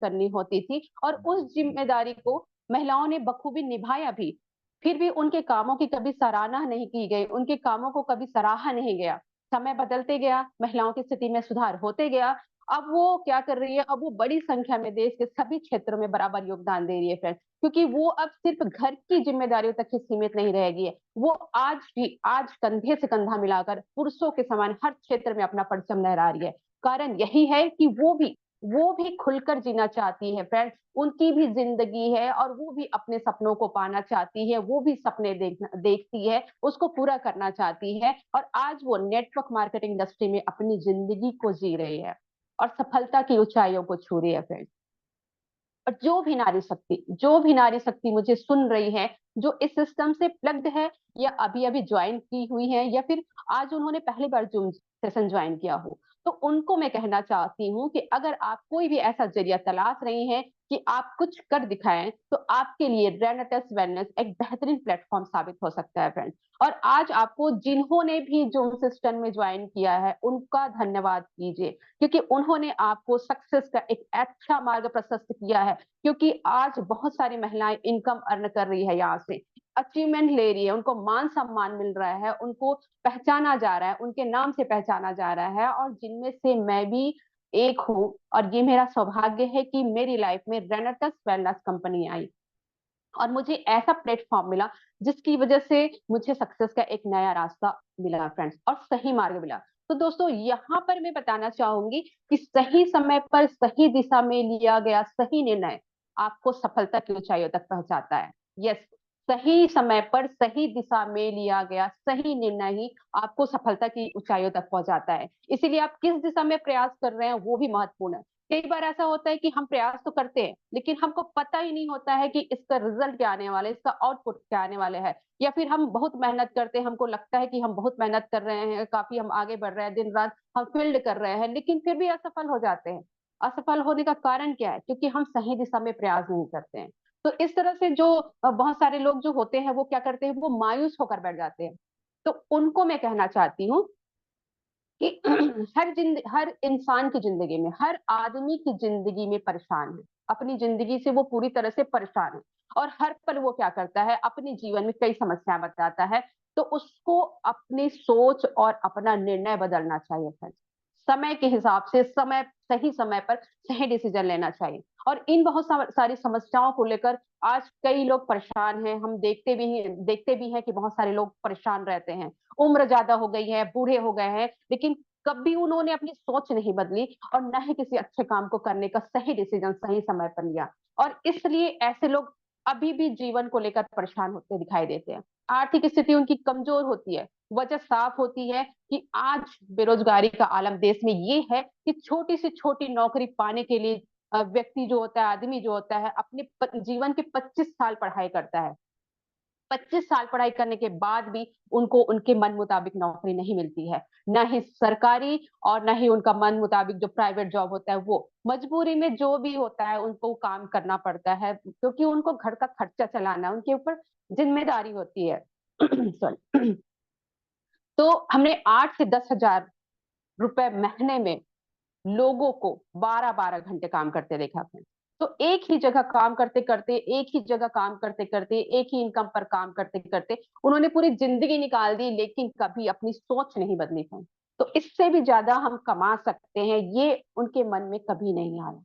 करनी होती थी, और उस जिम्मेदारी को महिलाओं ने बखूबी निभाया भी। फिर भी उनके कामों की कभी सराहना नहीं की गई, उनके कामों को कभी सराहा नहीं गया। समय बदलते गया, महिलाओं की स्थिति में सुधार होते गया। अब वो क्या कर रही है, अब वो बड़ी संख्या में देश के सभी क्षेत्रों में बराबर योगदान दे रही है फ्रेंड्स, क्योंकि वो अब सिर्फ घर की जिम्मेदारियों तक ही सीमित नहीं रहेगी है। वो आज कंधे से कंधा मिलाकर पुरुषों के समान हर क्षेत्र में अपना परचम लहरा रही है। कारण यही है कि वो भी खुलकर जीना चाहती है फ्रेंड्स। उनकी भी जिंदगी है और वो भी अपने सपनों को पाना चाहती है, वो भी सपने देखती है, उसको पूरा करना चाहती है, और आज वो नेटवर्क मार्केटिंग इंडस्ट्री में अपनी जिंदगी को जी रही है और सफलता की ऊंचाइयों को छू रही है फ्रेंड्स। और जो भी नारी शक्ति मुझे सुन रही है, जो इस सिस्टम से प्लग्ड है, या अभी अभी ज्वाइन की हुई है, या फिर आज उन्होंने पहली बार जूम सेशन ज्वाइन किया हो, तो उनको मैं कहना चाहती हूँ कि अगर आप कोई भी ऐसा जरिया तलाश रही हैं कि आप कुछ कर दिखाएं, तो आपके लिए रेनेटेस वेलनेस एक बेहतरीन प्लेटफॉर्म साबित हो सकता है फ्रेंड्स। और आज आपको जिन्होंने भी जूम सिस्टम में ज्वाइन किया है, उनका धन्यवाद कीजिए, क्योंकि उन्होंने आपको सक्सेस का एक अच्छा मार्ग प्रशस्त किया है। क्योंकि आज बहुत सारी महिलाएं इनकम अर्न कर रही है, यहाँ से अचीवमेंट ले रही है, उनको मान सम्मान मिल रहा है, उनको पहचाना जा रहा है, उनके नाम से पहचाना जा रहा है, और जिनमें से मैं भी एक हूँ। और ये मेरा सौभाग्य है कि मेरी लाइफ में रेनेटस वेलनेस कंपनी आई और मुझे ऐसा प्लेटफॉर्म मिला जिसकी वजह से मुझे सक्सेस का एक नया रास्ता मिला फ्रेंड्स, और सही मार्ग मिला। तो दोस्तों, यहाँ पर मैं बताना चाहूंगी कि सही समय पर सही दिशा में लिया गया सही निर्णय आपको सफलता की ऊंचाइयों तक पहुंचाता है। यस, सही समय पर सही दिशा में लिया गया सही निर्णय ही आपको सफलता की ऊंचाइयों तक पहुंचाता है। इसीलिए आप किस दिशा में प्रयास कर रहे हैं वो भी महत्वपूर्ण है। कई बार ऐसा होता है कि हम प्रयास तो करते हैं, लेकिन हमको पता ही नहीं होता है कि इसका रिजल्ट क्या आने वाला है, इसका आउटपुट क्या आने वाला है। या फिर हम बहुत मेहनत करते हैं, हमको लगता है कि हम बहुत मेहनत कर रहे हैं, काफी हम आगे बढ़ रहे हैं, दिन रात हम फील्ड कर रहे हैं, लेकिन फिर भी असफल हो जाते हैं। असफल होने का कारण क्या है? क्योंकि हम सही दिशा में प्रयास नहीं करते हैं। तो इस तरह से जो बहुत सारे लोग जो होते हैं, वो क्या करते हैं, वो मायूस होकर बैठ जाते हैं। तो उनको मैं कहना चाहती हूँ कि हर इंसान की जिंदगी में, हर आदमी की जिंदगी में परेशान है, अपनी जिंदगी से वो पूरी तरह से परेशान है। और हर पल वो क्या करता है, अपने जीवन में कई समस्याएं बताता है। तो उसको अपनी सोच और अपना निर्णय बदलना चाहिए फ्रेंड्स। समय के हिसाब से सही समय पर सही डिसीजन लेना चाहिए। और इन बहुत सारी समस्याओं को लेकर आज कई लोग परेशान हैं। हम देखते भी हैं कि बहुत सारे लोग परेशान रहते हैं। उम्र ज्यादा हो गई है, बूढ़े हो गए हैं, लेकिन कभी उन्होंने अपनी सोच नहीं बदली और न ही किसी अच्छे काम को करने का सही डिसीजन सही समय पर लिया। और इसलिए ऐसे लोग अभी भी जीवन को लेकर परेशान होते दिखाई देते हैं। आर्थिक स्थिति उनकी कमजोर होती है। वजह साफ होती है कि आज बेरोजगारी का आलम देश में ये है कि छोटी से छोटी नौकरी पाने के लिए व्यक्ति जो होता है, आदमी जो होता है, अपने जीवन के 25 साल पढ़ाई करता है। 25 साल पढ़ाई करने के बाद भी उनको उनके मन मुताबिक नौकरी नहीं मिलती है, ना ही सरकारी और ना ही उनका मन मुताबिक जो प्राइवेट जॉब होता है। वो मजबूरी में जो भी होता है उनको काम करना पड़ता है, क्योंकि उनको घर का खर्चा चलाना उनके ऊपर जिम्मेदारी होती है। सॉरी। तो हमने 8 से 10 हजार रुपए महीने में लोगों को 12-12 घंटे काम करते देखा आपने। तो एक ही जगह काम करते करते एक ही इनकम पर काम करते करते उन्होंने पूरी जिंदगी निकाल दी, लेकिन कभी अपनी सोच नहीं बदली थी। तो इससे भी ज्यादा हम कमा सकते हैं, ये उनके मन में कभी नहीं आया।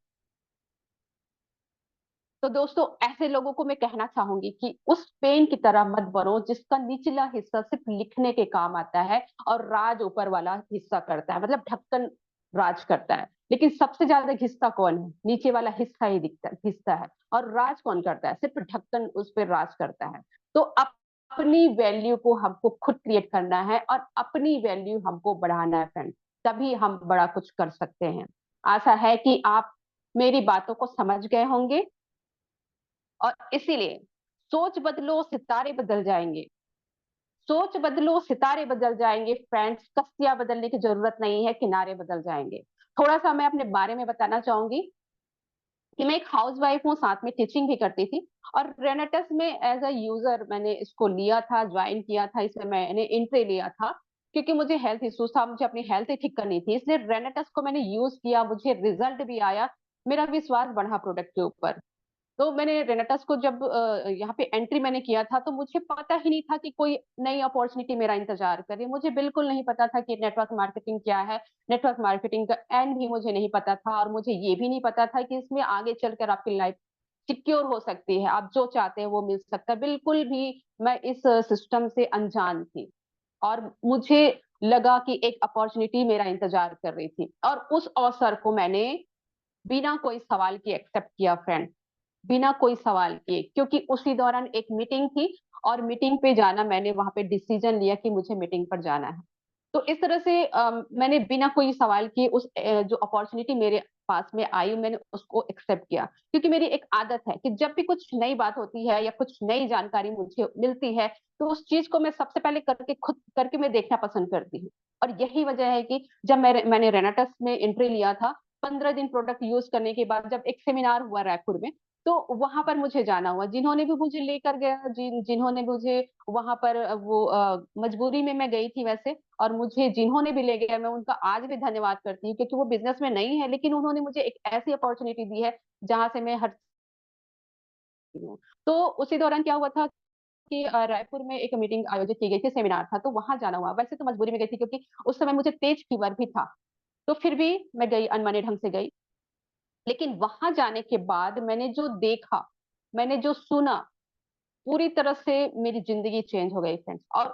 तो दोस्तों, ऐसे लोगों को मैं कहना चाहूंगी कि उस पेन की तरह मत बनो जिसका निचला हिस्सा सिर्फ लिखने के काम आता है और राज ऊपर वाला हिस्सा करता है, मतलब ढक्कन राज करता है। लेकिन सबसे ज्यादा घिसता कौन है? नीचे वाला हिस्सा ही दिखता घिसता है। और राज कौन करता है? सिर्फ ढक्कन उस पर राज करता है। तो अपनी वैल्यू को हमको खुद क्रिएट करना है और अपनी वैल्यू हमको बढ़ाना है फ्रेंड, तभी हम बड़ा कुछ कर सकते हैं। आशा है कि आप मेरी बातों को समझ गए होंगे, और इसीलिए सोच बदलो सितारे बदल जाएंगे। सोच बदलो सितारे बदल जाएंगे फ्रेंड्स, कश्तियां बदलने की जरूरत नहीं है, किनारे बदल जाएंगे। थोड़ा सा मैं अपने बारे में बताना चाहूंगी कि मैं एक हाउस वाइफ हूँ, साथ में टीचिंग भी करती थी। और रेनेटस में एज अ यूजर मैंने इसको लिया था, ज्वाइन किया था, इसमें मैंने एंट्री लिया था क्योंकि मुझे हेल्थ इश्यूज था, मुझे अपनी हेल्थ ही ठीक करनी थी। इसलिए रेनेटस को मैंने यूज किया, मुझे रिजल्ट भी आया। मेरा विश्वास बढ़ा प्रोडक्ट के ऊपर। तो मैंने रेनेटस को जब यहाँ पे एंट्री मैंने किया था, तो मुझे पता ही नहीं था कि कोई नई अपॉर्चुनिटी मेरा इंतजार कर रही है। मुझे बिल्कुल नहीं पता था कि नेटवर्क मार्केटिंग क्या है, नेटवर्क मार्केटिंग का एंड भी मुझे नहीं पता था, और मुझे ये भी नहीं पता था कि इसमें आगे चलकर आपकी लाइफ सिक्योर हो सकती है, आप जो चाहते हैं वो मिल सकता है। बिल्कुल भी मैं इस सिस्टम से अनजान थी, और मुझे लगा कि एक अपॉर्चुनिटी मेरा इंतजार कर रही थी, और उस अवसर को मैंने बिना कोई सवाल के एक्सेप्ट किया फ्रेंड, बिना कोई सवाल किए, क्योंकि उसी दौरान एक मीटिंग थी, और मीटिंग पे जाना, मैंने वहां पे डिसीजन लिया कि मुझे मीटिंग पर जाना है। तो इस तरह से मैंने बिना कोई सवाल किए उस जो अपॉर्चुनिटी मेरे पास में आई, मैंने उसको एक्सेप्ट किया, क्योंकि मेरी एक आदत है कि जब भी कुछ नई बात होती है या कुछ नई जानकारी मुझे मिलती है, तो उस चीज को मैं सबसे पहले करके खुद करके मैं देखना पसंद करती हूँ। और यही वजह है कि जब मैंने रेनाटस में एंट्री लिया था, 15 दिन प्रोडक्ट यूज करने के बाद जब एक सेमिनार हुआ रायपुर में, तो वहां पर मुझे जाना हुआ। जिन्होंने भी मुझे लेकर गया, जिन्होंने मुझे वहां पर वो मजबूरी में मैं गई थी वैसे, और मुझे जिन्होंने भी ले गया, मैं उनका आज भी धन्यवाद करती हूँ, क्योंकि वो बिजनेस में नहीं है, लेकिन उन्होंने मुझे एक ऐसी अपॉर्चुनिटी दी है जहां से मैं हर हूँ। तो उसी दौरान क्या हुआ था कि रायपुर में एक मीटिंग आयोजित की गई थी, सेमिनार था, तो वहां जाना हुआ। वैसे तो मजबूरी में गई थी, क्योंकि उस समय मुझे तेज फीवर भी था, तो फिर भी मैं गई, अनमने ढंग से गई। लेकिन वहां जाने के बाद मैंने जो देखा, मैंने जो सुना, पूरी तरह से मेरी जिंदगी चेंज हो गई फ्रेंड्स। और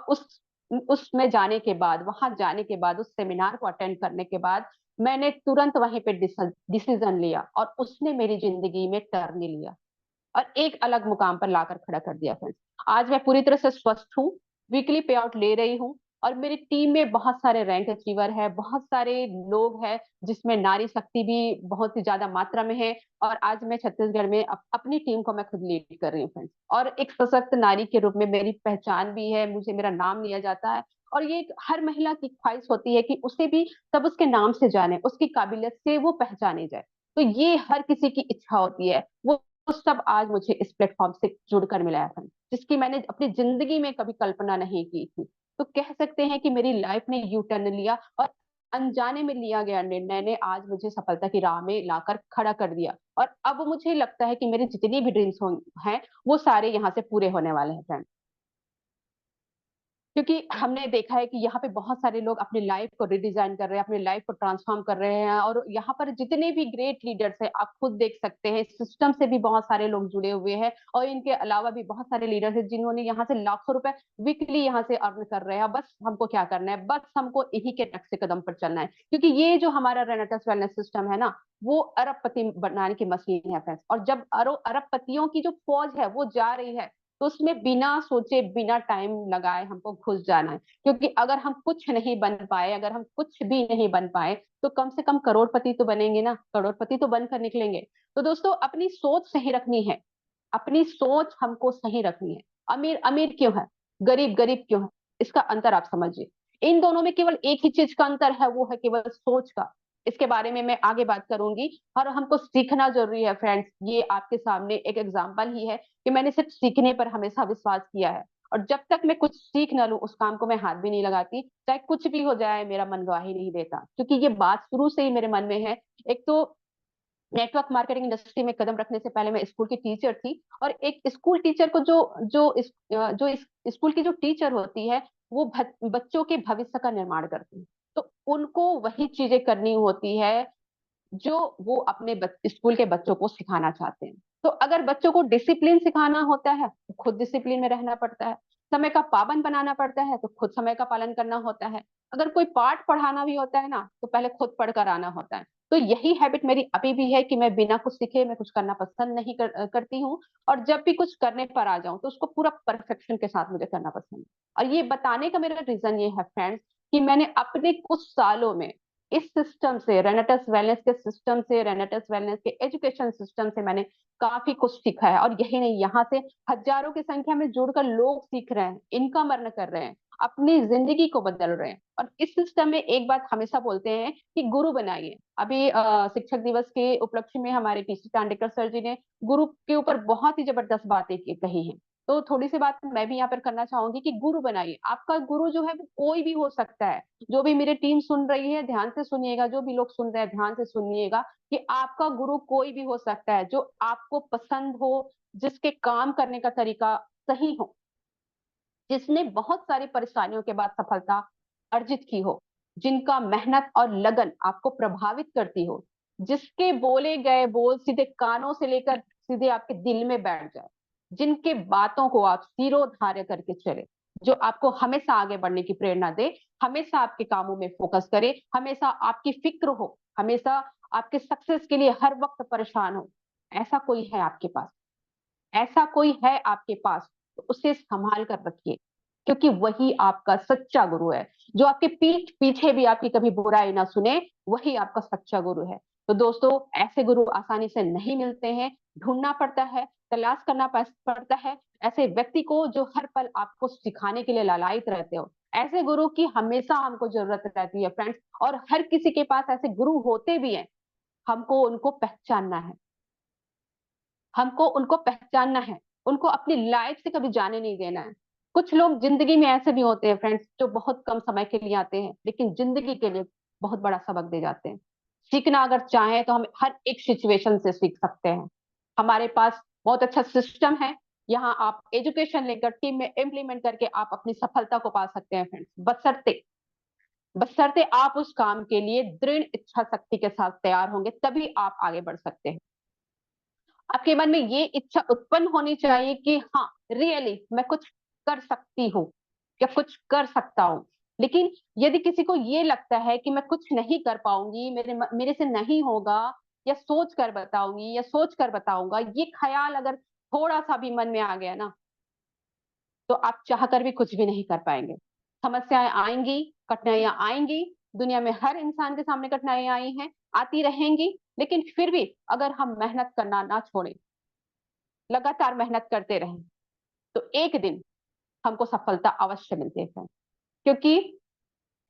उसमें जाने के बाद, वहां जाने के बाद, उस सेमिनार को अटेंड करने के बाद, मैंने तुरंत वहीं पे डिसीजन लिया, और उसने मेरी जिंदगी में टर्न लिया, और एक अलग मुकाम पर लाकर खड़ा कर दिया फ्रेंड्स। आज मैं पूरी तरह से स्वस्थ हूँ, वीकली पे आउट ले रही हूँ, और मेरी टीम में बहुत सारे रैंक अचीवर है, बहुत सारे लोग हैं, जिसमें नारी शक्ति भी बहुत ही ज्यादा मात्रा में है। और आज मैं छत्तीसगढ़ में अपनी टीम को मैं खुद लीड कर रही हूँ फ्रेंड्स, और एक सशक्त नारी के रूप में मेरी पहचान भी है, मुझे मेरा नाम लिया जाता है। और ये एक हर महिला की ख्वाहिश होती है कि उसे भी सब उसके नाम से जाने, उसकी काबिलियत से वो पहचाने जाए। तो ये हर किसी की इच्छा होती है, वो सब आज मुझे इस प्लेटफॉर्म से जुड़कर मिला है, जिसकी मैंने अपनी जिंदगी में कभी कल्पना नहीं की थी। तो कह सकते हैं कि मेरी लाइफ ने यू टर्न लिया, और अनजाने में लिया गया निर्णय ने आज मुझे सफलता की राह में लाकर खड़ा कर दिया। और अब मुझे लगता है कि मेरे जितनी भी ड्रीम्स हैं, वो सारे यहाँ से पूरे होने वाले हैं फ्रेंड। क्योंकि हमने देखा है कि यहाँ पे बहुत सारे लोग अपनी लाइफ को रिडिजाइन कर रहे हैं, अपनी लाइफ को ट्रांसफॉर्म कर रहे हैं, और यहाँ पर जितने भी ग्रेट लीडर्स हैं, आप खुद देख सकते हैं, सिस्टम से भी बहुत सारे लोग जुड़े हुए हैं, और इनके अलावा भी बहुत सारे लीडर्स हैं जिन्होंने यहाँ से लाखों रुपए वीकली यहाँ से अर्न कर रहे हैं। बस हमको क्या करना है, बस हमको इन्हीं के नक्शे कदम पर चलना है, क्योंकि ये जो हमारा रेनेटस वेलनेस सिस्टम है ना, वो अरबपति बनाने की मशीन है फ्रेंड्स। और जब अरबपतियों की जो फौज है वो जा रही है, तो उसमें बिना सोचे, बिना टाइम लगाए हमको घुस जाना है। क्योंकि अगर हम कुछ नहीं बन पाए, अगर हम कुछ भी नहीं बन पाए, तो कम से कम करोड़पति तो बनेंगे ना, करोड़पति तो बनकर निकलेंगे। तो दोस्तों, अपनी सोच सही रखनी है, अपनी सोच हमको सही रखनी है। अमीर अमीर क्यों है, गरीब गरीब क्यों है, इसका अंतर आप समझिए। इन दोनों में केवल एक ही चीज का अंतर है, वो है केवल सोच का। इसके बारे में मैं आगे बात करूंगी, और हमको सीखना जरूरी है फ्रेंड्स। ये आपके सामने एक एग्जाम्पल ही है कि मैंने सिर्फ सीखने पर हमेशा विश्वास किया है, और जब तक मैं कुछ सीख ना लूं, उस काम को मैं हाथ भी नहीं लगाती, चाहे कुछ भी हो जाए, मेरा मन गवाही नहीं देता, क्योंकि ये बात शुरू से ही मेरे मन में है। एक तो नेटवर्क मार्केटिंग इंडस्ट्री में कदम रखने से पहले मैं स्कूल की टीचर थी, और एक स्कूल टीचर को जो स्कूल की जो टीचर होती है, वो बच्चों के भविष्य का निर्माण करती है। तो उनको वही चीजें करनी होती है जो वो अपने स्कूल के बच्चों को सिखाना चाहते हैं। तो अगर बच्चों को डिसिप्लिन सिखाना होता है, तो खुद डिसिप्लिन में रहना पड़ता है। समय का पाबंद बनाना पड़ता है, तो खुद समय का पालन करना होता है। अगर कोई पाठ पढ़ाना भी होता है ना, तो पहले खुद पढ़कर आना होता है। तो यही हैबिट मेरी अभी भी है कि मैं बिना कुछ सीखे मैं कुछ करना पसंद नहीं करती हूँ। और जब भी कुछ करने पर आ जाऊं, तो उसको पूरा परफेक्शन के साथ मुझे करना पसंद है। और ये बताने का मेरा रीजन ये है फ्रेंड्स, कि मैंने अपने कुछ सालों में इस सिस्टम से, रेनेटस वेलनेस के सिस्टम से, रेनेटस वेलनेस के एजुकेशन सिस्टम से मैंने काफी कुछ सीखा है। और यही नहीं, यहाँ से हजारों की संख्या में जुड़कर लोग सीख रहे हैं, इनकम अर्न कर रहे हैं, अपनी जिंदगी को बदल रहे हैं। और इस सिस्टम में एक बात हमेशा बोलते हैं कि गुरु बनाइए। अभी शिक्षक दिवस के उपलक्ष्य में हमारे टीसी चांडेकर सर जी ने गुरु के ऊपर बहुत ही जबरदस्त बातें कही हैं। तो थोड़ी सी बात मैं भी यहाँ पर करना चाहूंगी कि गुरु बनाइए। आपका गुरु जो है वो कोई भी हो सकता है। जो भी मेरे टीम सुन रही है ध्यान से सुनिएगा, जो भी लोग सुन रहे हैं ध्यान से सुनिएगा कि आपका गुरु कोई भी हो सकता है, जो आपको पसंद हो, जिसके काम करने का तरीका सही हो, जिसने बहुत सारी परेशानियों के बाद सफलता अर्जित की हो, जिनका मेहनत और लगन आपको प्रभावित करती हो, जिसके बोले गए बोल सीधे कानों से लेकर सीधे आपके दिल में बैठ जाए, जिनके बातों को आप सिरोधार्य करके चले, जो आपको हमेशा आगे बढ़ने की प्रेरणा दे, हमेशा आपके कामों में फोकस करे, हमेशा आपकी फिक्र हो, हमेशा आपके सक्सेस के लिए हर वक्त परेशान हो। ऐसा कोई है आपके पास, ऐसा कोई है आपके पास, तो उसे संभाल कर रखिए, क्योंकि वही आपका सच्चा गुरु है। जो आपके पीठ पीछे भी आपकी कभी बुराई ना सुने, वही आपका सच्चा गुरु है। तो दोस्तों, ऐसे गुरु आसानी से नहीं मिलते हैं, ढूंढना पड़ता है, तलाश करना पड़ता है ऐसे व्यक्ति को जो हर पल आपको सिखाने के लिए लालायित रहते हो। ऐसे गुरु की हमेशा हमको जरूरत रहती है फ्रेंड्स, और हर किसी के पास ऐसे गुरु होते भी हैं। हमको उनको पहचानना है, हमको उनको पहचानना है, उनको अपनी लाइफ से कभी जाने नहीं देना है। कुछ लोग जिंदगी में ऐसे भी होते हैं फ्रेंड्स, जो बहुत कम समय के लिए आते हैं लेकिन जिंदगी के लिए बहुत बड़ा सबक दे जाते हैं। सीखना अगर चाहें तो हम हर एक सिचुएशन से सीख सकते हैं। हमारे पास बहुत अच्छा सिस्टम है, यहाँ आप एजुकेशन लेकर टीम में इम्प्लीमेंट करके आप अपनी सफलता को पा सकते हैं फ्रेंड्स, बशर्ते बशर्ते आप उस काम के लिए दृढ़ इच्छा शक्ति के साथ तैयार होंगे, तभी आप आगे बढ़ सकते हैं। आपके मन में ये इच्छा उत्पन्न होनी चाहिए कि हाँ, रियली मैं कुछ कर सकती हूँ या कुछ कर सकता हूँ। लेकिन यदि किसी को ये लगता है कि मैं कुछ नहीं कर पाऊंगी, मेरे से नहीं होगा, या सोच कर बताऊंगी या सोच कर बताऊंगा, ये ख्याल अगर थोड़ा सा भी मन में आ गया ना, तो आप चाह कर भी कुछ भी नहीं कर पाएंगे। समस्याएं आएंगी, कठिनाइयां आएंगी, दुनिया में हर इंसान के सामने कठिनाइयां आई हैं, आती रहेंगी। लेकिन फिर भी अगर हम मेहनत करना ना छोड़ें, लगातार मेहनत करते रहें, तो एक दिन हमको सफलता अवश्य मिलती है। क्योंकि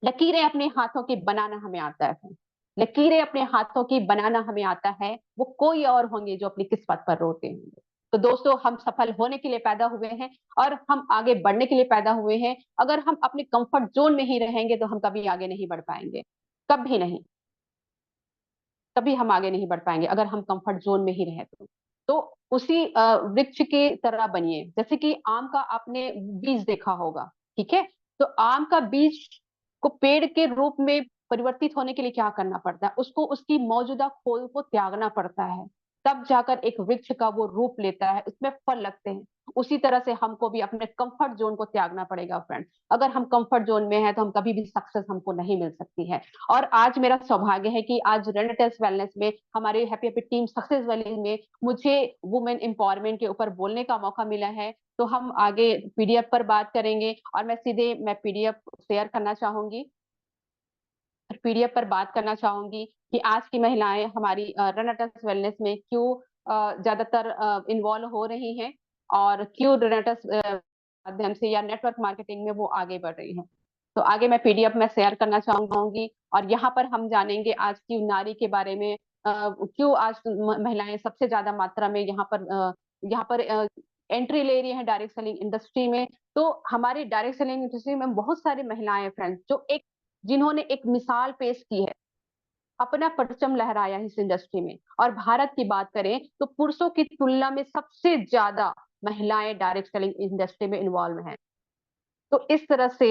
लकीरें अपने हाथों की बनाना हमें आता है। लकीरें अपने हाथों की बनाना हमें आता है, वो कोई और होंगे जो अपनी किस्मत पर रोते होंगे। तो दोस्तों, हम सफल होने के लिए पैदा हुए हैं और हम आगे बढ़ने के लिए पैदा हुए हैं। अगर हम अपने कंफर्ट जोन में ही रहेंगे तो हम कभी आगे नहीं बढ़ पाएंगे, कभी नहीं। कभी हम आगे नहीं बढ़ पाएंगे अगर हम कंफर्ट जोन में ही रहे तो उसी वृक्ष की तरह बनिए। जैसे कि आम का आपने बीज देखा होगा, ठीक है? तो आम का बीज को पेड़ के रूप में परिवर्तित होने के लिए क्या करना पड़ता है? उसको उसकी मौजूदा खोल को त्यागना पड़ता है, तब जाकर एक वृक्ष का वो रूप लेता है, उसमें फल लगते हैं। उसी तरह से हमको भी अपने कंफर्ट जोन को त्यागना पड़ेगा फ्रेंड्स। अगर हम कंफर्ट जोन में हैं तो हम कभी भी सक्सेस हमको नहीं मिल सकती है। और आज मेरा सौभाग्य है कि आज रेनेटेस वेलनेस में हमारे हैप्पी हैप्पी टीम सक्सेस वाली में मुझे वुमेन एम्पावरमेंट के ऊपर बोलने का मौका मिला है। तो हम आगे पीडीएफ पर बात करेंगे और मैं पीडीएफ शेयर करना चाहूंगी, पीडीएफ पर बात करना चाहूंगी कि आज की महिलाएं हमारी रेनेटेस वेलनेस में क्यों ज्यादातर इन्वॉल्व हो रही हैं, और क्यों रेनेटेस माध्यम से या नेटवर्क मार्केटिंग में वो आगे बढ़ रही हैं। तो आगे मैं पीडीएफ में शेयर करना चाहूंगी और यहाँ पर हम जानेंगे आज की नारी के बारे में, क्यों आज महिलाएं सबसे ज्यादा मात्रा में यहाँ पर एंट्री ले रही हैं डायरेक्ट सेलिंग इंडस्ट्री में। तो हमारी डायरेक्ट सेलिंग इंडस्ट्री में बहुत सारी महिलाएं फ्रेंड्स जो जिन्होंने एक मिसाल पेश की है, अपना परचम लहराया इस इंडस्ट्री में। और भारत की बात करें तो पुरुषों की तुलना में सबसे ज्यादा महिलाएं डायरेक्ट सेलिंग इंडस्ट्री में इन्वॉल्व हैं। तो इस तरह से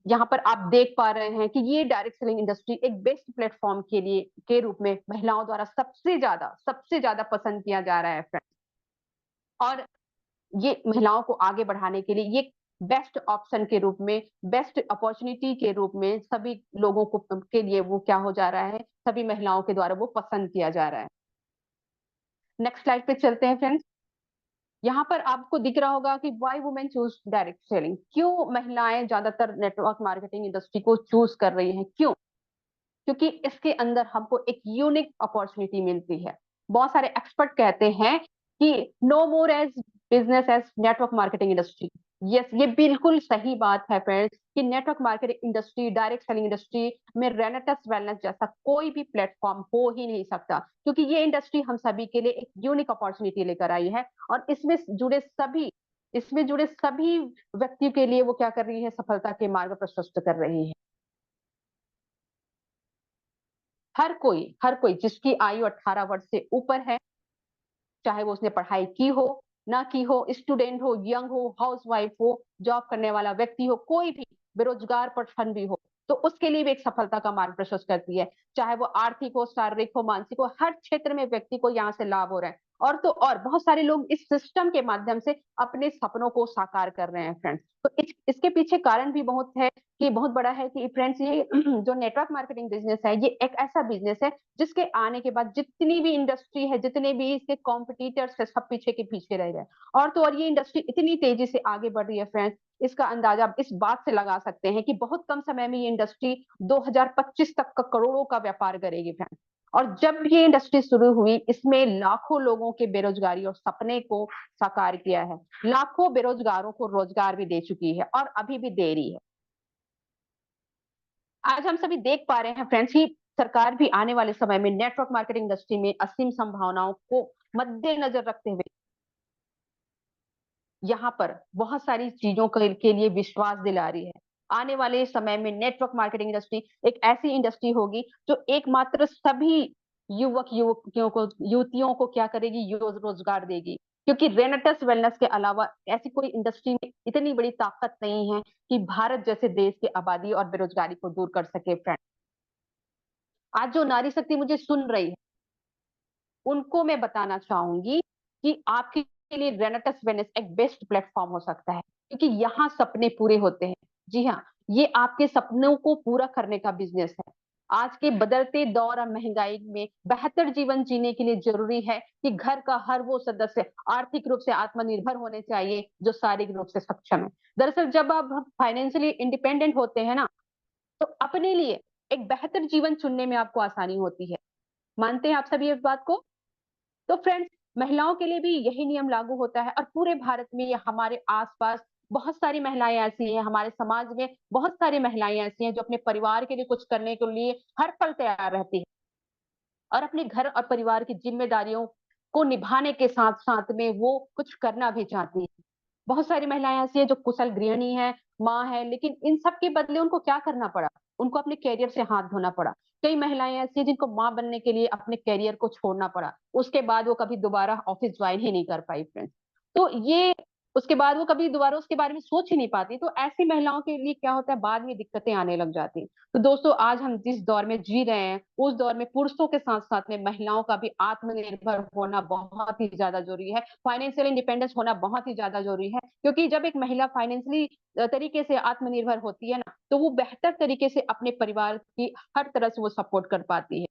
यहाँ पर आप देख पा रहे हैं कि ये डायरेक्ट सेलिंग इंडस्ट्री एक बेस्ट प्लेटफॉर्म के रूप में महिलाओं द्वारा सबसे ज्यादा पसंद किया जा रहा है फ्रेंड्स। और ये महिलाओं को आगे बढ़ाने के लिए ये बेस्ट ऑप्शन के रूप में, बेस्ट अपॉर्चुनिटी के रूप में सभी लोगों को के लिए वो क्या हो जा रहा है, सभी महिलाओं के द्वारा वो पसंद किया जा रहा है। नेक्स्ट स्लाइड पे चलते हैं फ्रेंड्स। यहाँ पर आपको दिख रहा होगा कि Y women choose direct selling, क्यों महिलाएं ज्यादातर नेटवर्क मार्केटिंग इंडस्ट्री को चूज कर रही हैं, क्यों? क्योंकि इसके अंदर हमको एक यूनिक अपॉर्चुनिटी मिलती है। बहुत सारे एक्सपर्ट कहते हैं कि no more as business as network marketing industry. Yes, ये बिल्कुल सही बात है फ्रेंड्स कि network marketing industry, direct selling industry में रेनेटस वेलनेस जैसा कोई भी प्लेटफॉर्म हो ही नहीं सकता, क्योंकि ये इंडस्ट्री हम सभी के लिए एक यूनिक अपॉर्चुनिटी लेकर आई है और इसमें जुड़े सभी इसमें जुड़े सभी व्यक्तियों के लिए वो क्या कर रही है, सफलता के मार्ग प्रशस्त कर रही है। हर कोई जिसकी आयु 18 वर्ष से ऊपर है, चाहे वो उसने पढ़ाई की हो, ना की हो, स्टूडेंट हो, यंग हो, हाउसवाइफ हो, जॉब करने वाला व्यक्ति हो, कोई भी बेरोजगार पर्सन भी हो, तो उसके लिए भी एक सफलता का मार्ग प्रशस्त करती है। चाहे वो आर्थिक हो, शारीरिक हो, मानसिक हो, हर क्षेत्र में व्यक्ति को यहाँ से लाभ हो रहा है। और तो और बहुत सारे लोग इस सिस्टम के माध्यम से अपने सपनों को साकार कर रहे हैं फ्रेंड्स। तो इसके पीछे कारण भी बहुत है, कि बहुत बड़ा है कि फ्रेंड्स ये जो नेटवर्क मार्केटिंग बिजनेस है, ये एक ऐसा बिजनेस है जिसके आने के बाद जितनी भी इंडस्ट्री है, जितने भी इसके कॉम्पिटिटर्स है, सब पीछे के पीछे रह गए। और तो और ये इंडस्ट्री इतनी तेजी से आगे बढ़ रही है फ्रेंड्स, इसका अंदाजा आप इस बात से लगा सकते हैं कि बहुत कम समय में ये इंडस्ट्री 2025 तक का करोड़ों का व्यापार करेगी फ्रेंड्स। और जब ये इंडस्ट्री शुरू हुई, इसमें लाखों लोगों के बेरोजगारी और सपने को साकार किया है। लाखों बेरोजगारों को रोजगार भी दे चुकी है और अभी भी दे रही है। आज हम सभी देख पा रहे हैं फ्रेंड्स कि सरकार भी आने वाले समय में नेटवर्क मार्केटिंग इंडस्ट्री में असीम संभावनाओं को मद्देनजर रखते हुए यहाँ पर बहुत सारी चीजों के लिए विश्वास दिला रही है। आने वाले समय में नेटवर्क मार्केटिंग इंडस्ट्री एक ऐसी इंडस्ट्री होगी जो एकमात्र सभी युवक युवतियों को क्या करेगी, रोजगार देगी। क्योंकि रेनेटस वेलनेस के अलावा ऐसी कोई इंडस्ट्री में इतनी बड़ी ताकत नहीं है कि भारत जैसे देश की आबादी और बेरोजगारी को दूर कर सके फ्रेंड। आज जो नारी शक्ति मुझे सुन रही है, उनको मैं बताना चाहूंगी कि आपके लिए रेनेटस वेनिस एक बेस्ट प्लेटफॉर्म हो सकता है, क्योंकि यहाँ सपने पूरे होते हैं। जी हाँ, ये आपके सपनों को पूरा करने का बिजनेस है। आज के बदलते दौर और महंगाई में बेहतर जीवन जीने के लिए जरूरी है कि घर का हर वो सदस्य आर्थिक रूप से आत्मनिर्भर होने चाहिए जो शारीरिक रूप से सक्षम है। दरअसल जब आप फाइनेंशियली इंडिपेंडेंट होते हैं ना, तो अपने लिए एक बेहतर जीवन चुनने में आपको आसानी होती है। मानते हैं आप सभी इस बात को? तो फ्रेंड्स, महिलाओं के लिए भी यही नियम लागू होता है और पूरे भारत में या हमारे आसपास बहुत सारी महिलाएं ऐसी हैं, हमारे समाज में बहुत सारी महिलाएं ऐसी हैं जो अपने परिवार के लिए कुछ करने के लिए हर पल तैयार रहती है और अपने घर और परिवार की जिम्मेदारियों को निभाने के साथ साथ में वो कुछ करना भी चाहती है। बहुत सारी महिलाएं ऐसी हैं जो कुशल गृहिणी है, माँ है, लेकिन इन सब के बदले उनको क्या करना पड़ा? उनको अपने करियर से हाथ धोना पड़ा। कई महिलाएं ऐसी हैं जिनको माँ बनने के लिए अपने करियर को छोड़ना पड़ा। उसके बाद वो कभी दोबारा ऑफिस ज्वाइन ही नहीं कर पाई फ्रेंड्स। तो ये उसके बाद वो कभी दोबारा उसके बारे में सोच ही नहीं पाती। तो ऐसी महिलाओं के लिए क्या होता है, बाद में दिक्कतें आने लग जाती हैं। तो दोस्तों, आज हम जिस दौर में जी रहे हैं, उस दौर में पुरुषों के साथ साथ में महिलाओं का भी आत्मनिर्भर होना बहुत ही ज्यादा जरूरी है। फाइनेंशियल इंडिपेंडेंस होना बहुत ही ज्यादा जरूरी है, क्योंकि जब एक महिला फाइनेंशियली तरीके से आत्मनिर्भर होती है ना, तो वो बेहतर तरीके से अपने परिवार की हर तरह से वो सपोर्ट कर पाती है।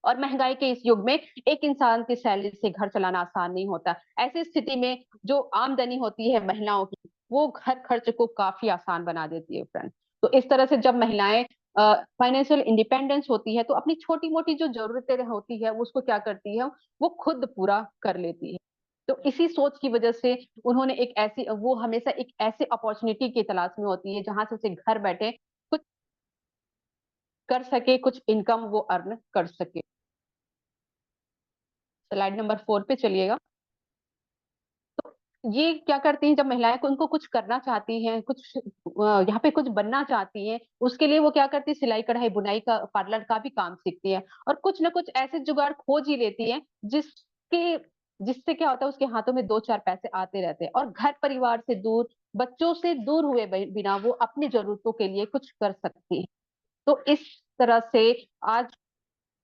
और महंगाई के इस युग में एक इंसान की सैलरी से घर चलाना आसान नहीं होता। ऐसी स्थिति में जो आमदनी होती है महिलाओं की, वो घर खर्च को काफी आसान बना देती है फ्रेंड। तो इस तरह से जब महिलाएं फाइनेंशियल इंडिपेंडेंस होती है, तो अपनी छोटी मोटी जो जरूरतें होती है उसको क्या करती है, वो खुद पूरा कर लेती है। तो इसी सोच की वजह से उन्होंने एक ऐसी वो हमेशा एक ऐसी अपॉर्चुनिटी की तलाश में होती है जहां से उसे घर बैठे कुछ कर सके, कुछ इनकम वो अर्न कर सके। स्लाइड नंबर 4 पे चलिएगा। ये क्या करती हैं, जब महिलाएं को उनको कुछ करना चाहती हैं, कुछ यहाँ पे कुछ बनना चाहती हैं, उसके लिए वो क्या करती है, सिलाई कढ़ाई बुनाई का, पार्लर का भी काम सीखती है और कुछ ना कुछ ऐसे जुगाड़ खोज ही लेती है जिसके जिससे क्या होता है, उसके हाथों में दो चार पैसे आते रहते हैं और घर परिवार से दूर, बच्चों से दूर हुए बिना वो अपनी जरूरतों के लिए कुछ कर सकती है। तो इस तरह से आज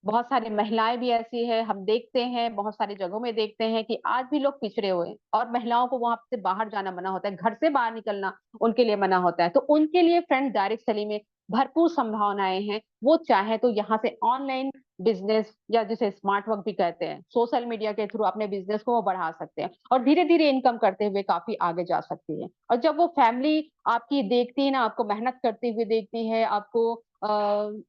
बहुत सारी महिलाएं भी ऐसी है, हम देखते हैं बहुत सारी जगहों में देखते हैं कि आज भी लोग पिछड़े हुए हैं और महिलाओं को वहां से बाहर जाना मना होता है, घर से बाहर निकलना उनके लिए मना होता है। तो उनके लिए फ्रेंड डायरेक्ट सेलिंग में भरपूर संभावनाएं हैं। वो चाहे तो यहाँ से ऑनलाइन बिजनेस, या जिसे स्मार्ट वर्क भी कहते हैं, सोशल मीडिया के थ्रू अपने बिजनेस को वो बढ़ा सकते हैं और धीरे धीरे इनकम करते हुए काफी आगे जा सकती है। और जब वो फैमिली आपकी देखती है ना, आपको मेहनत करते हुए देखती है, आपको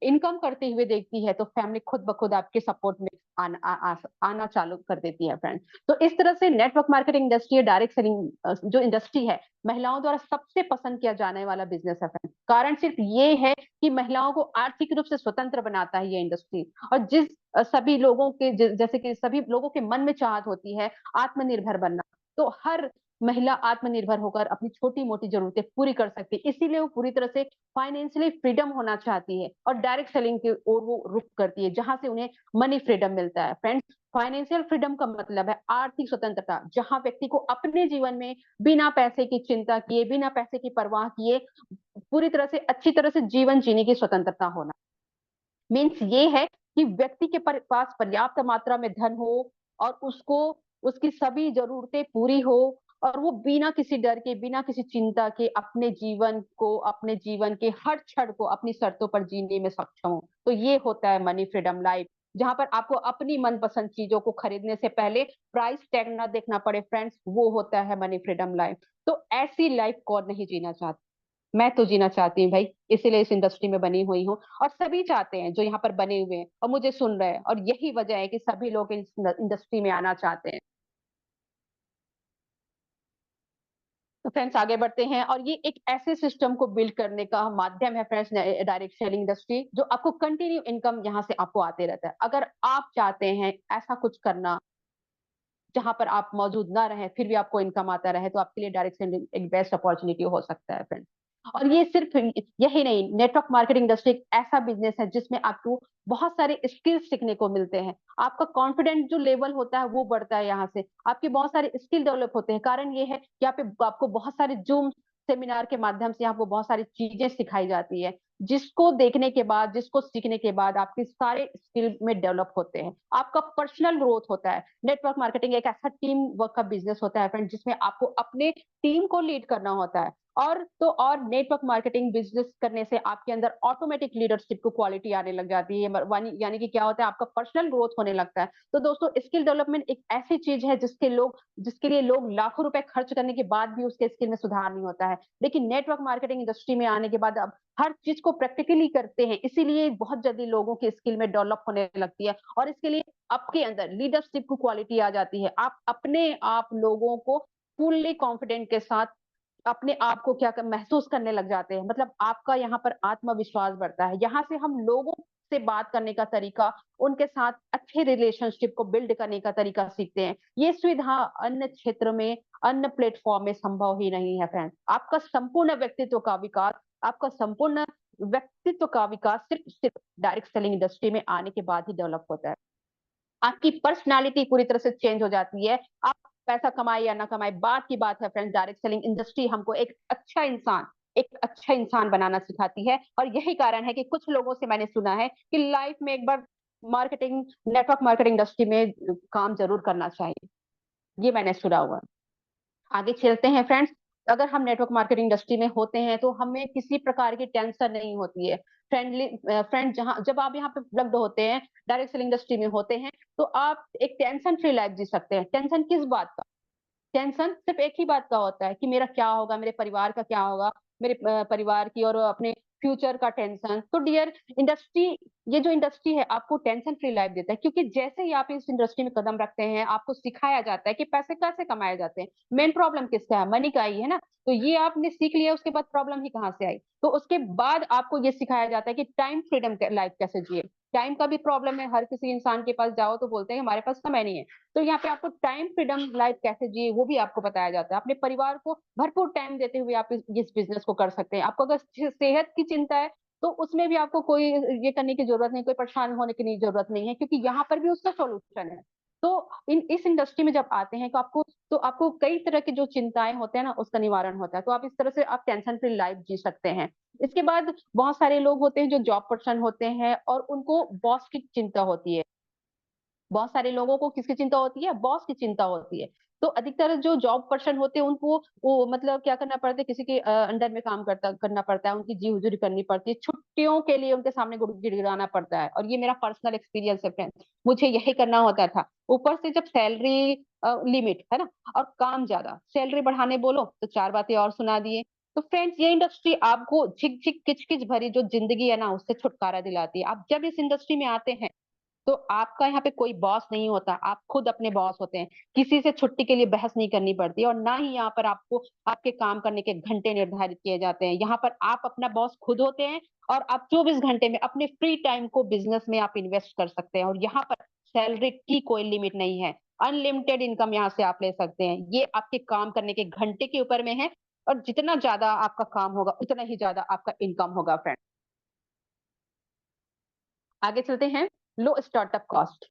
इनकम करते हुए देखती है, तो फैमिली खुद ब खुद आपके सपोर्ट में आना चालू कर देती है फ्रेंड। तो इस तरह से network marketing industry, direct selling जो इंडस्ट्री है, महिलाओं द्वारा सबसे पसंद किया जाने वाला बिजनेस है फ्रेंड। कारण सिर्फ ये है कि महिलाओं को आर्थिक रूप से स्वतंत्र बनाता है ये इंडस्ट्री। और जिस सभी लोगों के जैसे कि सभी लोगों के मन में चाहत होती है आत्मनिर्भर बनना, तो हर महिला आत्मनिर्भर होकर अपनी छोटी-मोटी ज़रूरतें पूरी कर सकती है। इसीलिए वो पूरी तरह से फाइनेंशियली फ्रीडम होना चाहती है और डायरेक्ट सेलिंग की ओर वो रुख करती है, जहाँ से उन्हें मनी फ्रीडम मिलता है। फ्रेंड्स, फाइनेंशियल फ्रीडम का मतलब है आर्थिक स्वतंत्रता, जहाँ व्यक्ति को अपने जीवन में बिना पैसे की चिंता किए, बिना पैसे की परवाह किए, पूरी तरह से अच्छी तरह से जीवन जीने की स्वतंत्रता होना। मीन्स ये है कि व्यक्ति के पास पर्याप्त मात्रा में धन हो और उसको उसकी सभी ज़रूरतें पूरी हो और वो बिना किसी डर के, बिना किसी चिंता के अपने जीवन के हर क्षण को अपनी शर्तों पर जीने में सक्षम हो। तो ये होता है मनी फ्रीडम लाइफ, जहाँ पर आपको अपनी मनपसंद चीज़ों को खरीदने से पहले प्राइस टैग ना देखना पड़े फ्रेंड्स, वो होता है मनी फ्रीडम लाइफ। तो ऐसी लाइफ कौन नहीं जीना चाहता? मैं तो जीना चाहती हूँ भाई, इसीलिए इस इंडस्ट्री में बनी हुई हूँ और सभी चाहते हैं जो यहाँ पर बने हुए हैं और मुझे सुन रहे हैं, और यही वजह है कि सभी लोग इस इंडस्ट्री में आना चाहते हैं। तो फ्रेंड्स, आगे बढ़ते हैं और ये एक ऐसे सिस्टम को बिल्ड करने का माध्यम है फ्रेंड्स, डायरेक्ट सेलिंग इंडस्ट्री, जो आपको कंटिन्यू इनकम यहाँ से आपको आते रहता है। अगर आप चाहते हैं ऐसा कुछ करना जहाँ पर आप मौजूद ना रहें, फिर भी आपको इनकम आता रहे, तो आपके लिए डायरेक्ट सेंडिंग एक बेस्ट अपॉर्चुनिटी हो सकता है फ्रेंड्स। और ये सिर्फ यही नहीं, नेटवर्क मार्केटिंग इंडस्ट्री एक ऐसा बिजनेस है जिसमें आपको बहुत सारे स्किल्स सीखने को मिलते हैं। आपका कॉन्फिडेंस जो लेवल होता है वो बढ़ता है यहाँ से। आपके बहुत सारे स्किल डेवलप होते हैं। कारण ये है कि यहाँ पे आपको बहुत सारे जूम सेमिनार के माध्यम से आपको बहुत सारी चीजें सिखाई जाती है, जिसको देखने के बाद, जिसको सीखने के बाद आपके सारे स्किल में डेवलप होते हैं। आपका पर्सनल ग्रोथ होता है। नेटवर्क मार्केटिंग एक ऐसा टीम वर्क का बिजनेस होता है फ्रेंड, जिसमें आपको अपने टीम को लीड करना होता है। और नेटवर्क मार्केटिंग बिजनेस करने से आपके अंदर ऑटोमेटिक लीडरशिप की क्वालिटी आने लग जाती है। यानी कि क्या होता है, आपका पर्सनल ग्रोथ होने लगता है। तो दोस्तों, स्किल डेवलपमेंट एक ऐसी चीज है जिसके लिए लोग लाखों रुपए खर्च करने के बाद भी उसके स्किल में सुधार नहीं होता है। लेकिन नेटवर्क मार्केटिंग इंडस्ट्री में आने के बाद अब हर चीज को प्रैक्टिकली करते हैं, इसीलिए बहुत जल्दी लोगों की स्किल में डेवलप होने लगती है और इसके लिए आपके अंदर लीडरशिप की क्वालिटी आ जाती है। आप अपने आप लोगों को फुल्ली कॉन्फिडेंट के साथ अपने आप को महसूस करने लग जाते हैं। मतलब आपका यहाँ पर आत्मविश्वास बढ़ता है। यहाँ से हम लोगों से बात करने का तरीका, उनके साथ अच्छे रिलेशनशिप को बिल्ड करने का तरीका सीखते हैं। ये सुविधा अन्य क्षेत्र में, अन्य प्लेटफॉर्म में संभव ही नहीं है फ्रेंड्स। आपका संपूर्ण व्यक्तित्व का विकास सिर्फ सिर्फ डायरेक्ट सेलिंग इंडस्ट्री में आने के बाद ही डेवलप होता है। आपकी पर्सनालिटी पूरी तरह से चेंज हो जाती है। आप पैसा कमाए या ना कमाए, बात की बात है फ्रेंड्स, डायरेक्ट सेलिंग इंडस्ट्री हमको एक अच्छा इंसान बनाना सिखाती है। और यही कारण है कि कुछ लोगों से मैंने सुना है कि लाइफ में एक बार नेटवर्क मार्केटिंग इंडस्ट्री में काम जरूर करना चाहिए। ये मैंने सुना हुआ है। आगे चलते हैं फ्रेंड्स। अगर हम नेटवर्क मार्केटिंग इंडस्ट्री में होते हैं तो हमें किसी प्रकार की टेंशन नहीं होती है। फ्रेंड, जब आप यहाँ पे उपलब्ध होते हैं, डायरेक्ट सेलिंग इंडस्ट्री में होते हैं, तो आप एक टेंशन फ्री लाइफ जी सकते हैं। टेंशन किस बात का? टेंशन सिर्फ एक ही बात का होता है कि मेरा क्या होगा, मेरे परिवार का क्या होगा, मेरे परिवार की और अपने फ्यूचर का टेंशन। तो डियर इंडस्ट्री, ये जो इंडस्ट्री है आपको टेंशन फ्री लाइफ देता है, क्योंकि जैसे ही आप इस इंडस्ट्री में कदम रखते हैं, आपको सिखाया जाता है कि पैसे कैसे कमाए जाते हैं। मेन प्रॉब्लम किसका है? मनी का ही है ना। तो ये आपने सीख लिया, उसके बाद प्रॉब्लम ही कहाँ से आई? तो उसके बाद आपको ये सिखाया जाता है कि टाइम फ्रीडम लाइफ कैसे जिए। टाइम का भी प्रॉब्लम है, हर किसी इंसान के पास जाओ तो बोलते हैं हमारे पास समय नहीं है। तो यहाँ पे आपको टाइम फ्रीडम लाइफ कैसे जिए वो भी आपको बताया जाता है। अपने परिवार को भरपूर टाइम देते हुए आप इस बिजनेस को कर सकते हैं। आपको अगर सेहत की चिंता है, तो उसमें भी आपको कोई ये करने की जरूरत नहीं, कोई परेशान होने की नहीं जरूरत नहीं है, क्योंकि यहाँ पर भी उसका सॉल्यूशन है। तो इस इंडस्ट्री में जब आते हैं तो आपको कई तरह की जो चिंताएं होते हैं ना, उसका निवारण होता है। तो आप इस तरह से आप टेंशन फ्री लाइफ जी सकते हैं। इसके बाद बहुत सारे लोग होते हैं जो जॉब पर्सन होते हैं और उनको बॉस की चिंता होती है। बहुत सारे लोगों को किसकी चिंता होती है? बॉस की चिंता होती है। तो अधिकतर जो जॉब पर्सन होते हैं उनको वो मतलब क्या करना पड़ता है, किसी के अंडर में काम करना पड़ता है, उनकी जी हुजूरी करनी पड़ती है, छुट्टियों के लिए उनके सामने गिड़गिड़ाना पड़ता है। और ये मेरा पर्सनल एक्सपीरियंस है फ्रेंड्स, मुझे यही करना होता था। ऊपर से जब सैलरी लिमिट है ना, और काम ज्यादा, सैलरी बढ़ाने बोलो तो चार बातें और सुना दिए। तो फ्रेंड्स, ये इंडस्ट्री आपको झिक झिक किच किच भरी जो जिंदगी है ना, उससे छुटकारा दिलाती है। आप जब इस इंडस्ट्री में आते हैं तो आपका यहाँ पे कोई बॉस नहीं होता, आप खुद अपने बॉस होते हैं। किसी से छुट्टी के लिए बहस नहीं करनी पड़ती और ना ही यहाँ पर आपको आपके काम करने के घंटे निर्धारित किए जाते हैं। यहाँ पर आप अपना बॉस खुद होते हैं और आप 24 घंटे में अपने फ्री टाइम को बिजनेस में आप इन्वेस्ट कर सकते हैं। और यहाँ पर सैलरी की कोई लिमिट नहीं है। अनलिमिटेड इनकम यहाँ से आप ले सकते हैं। ये आपके काम करने के घंटे के ऊपर में है, और जितना ज़्यादा आपका काम होगा, उतना ही ज़्यादा आपका इनकम होगा फ्रेंड। आगे चलते हैं, लो स्टार्टअप कॉस्ट।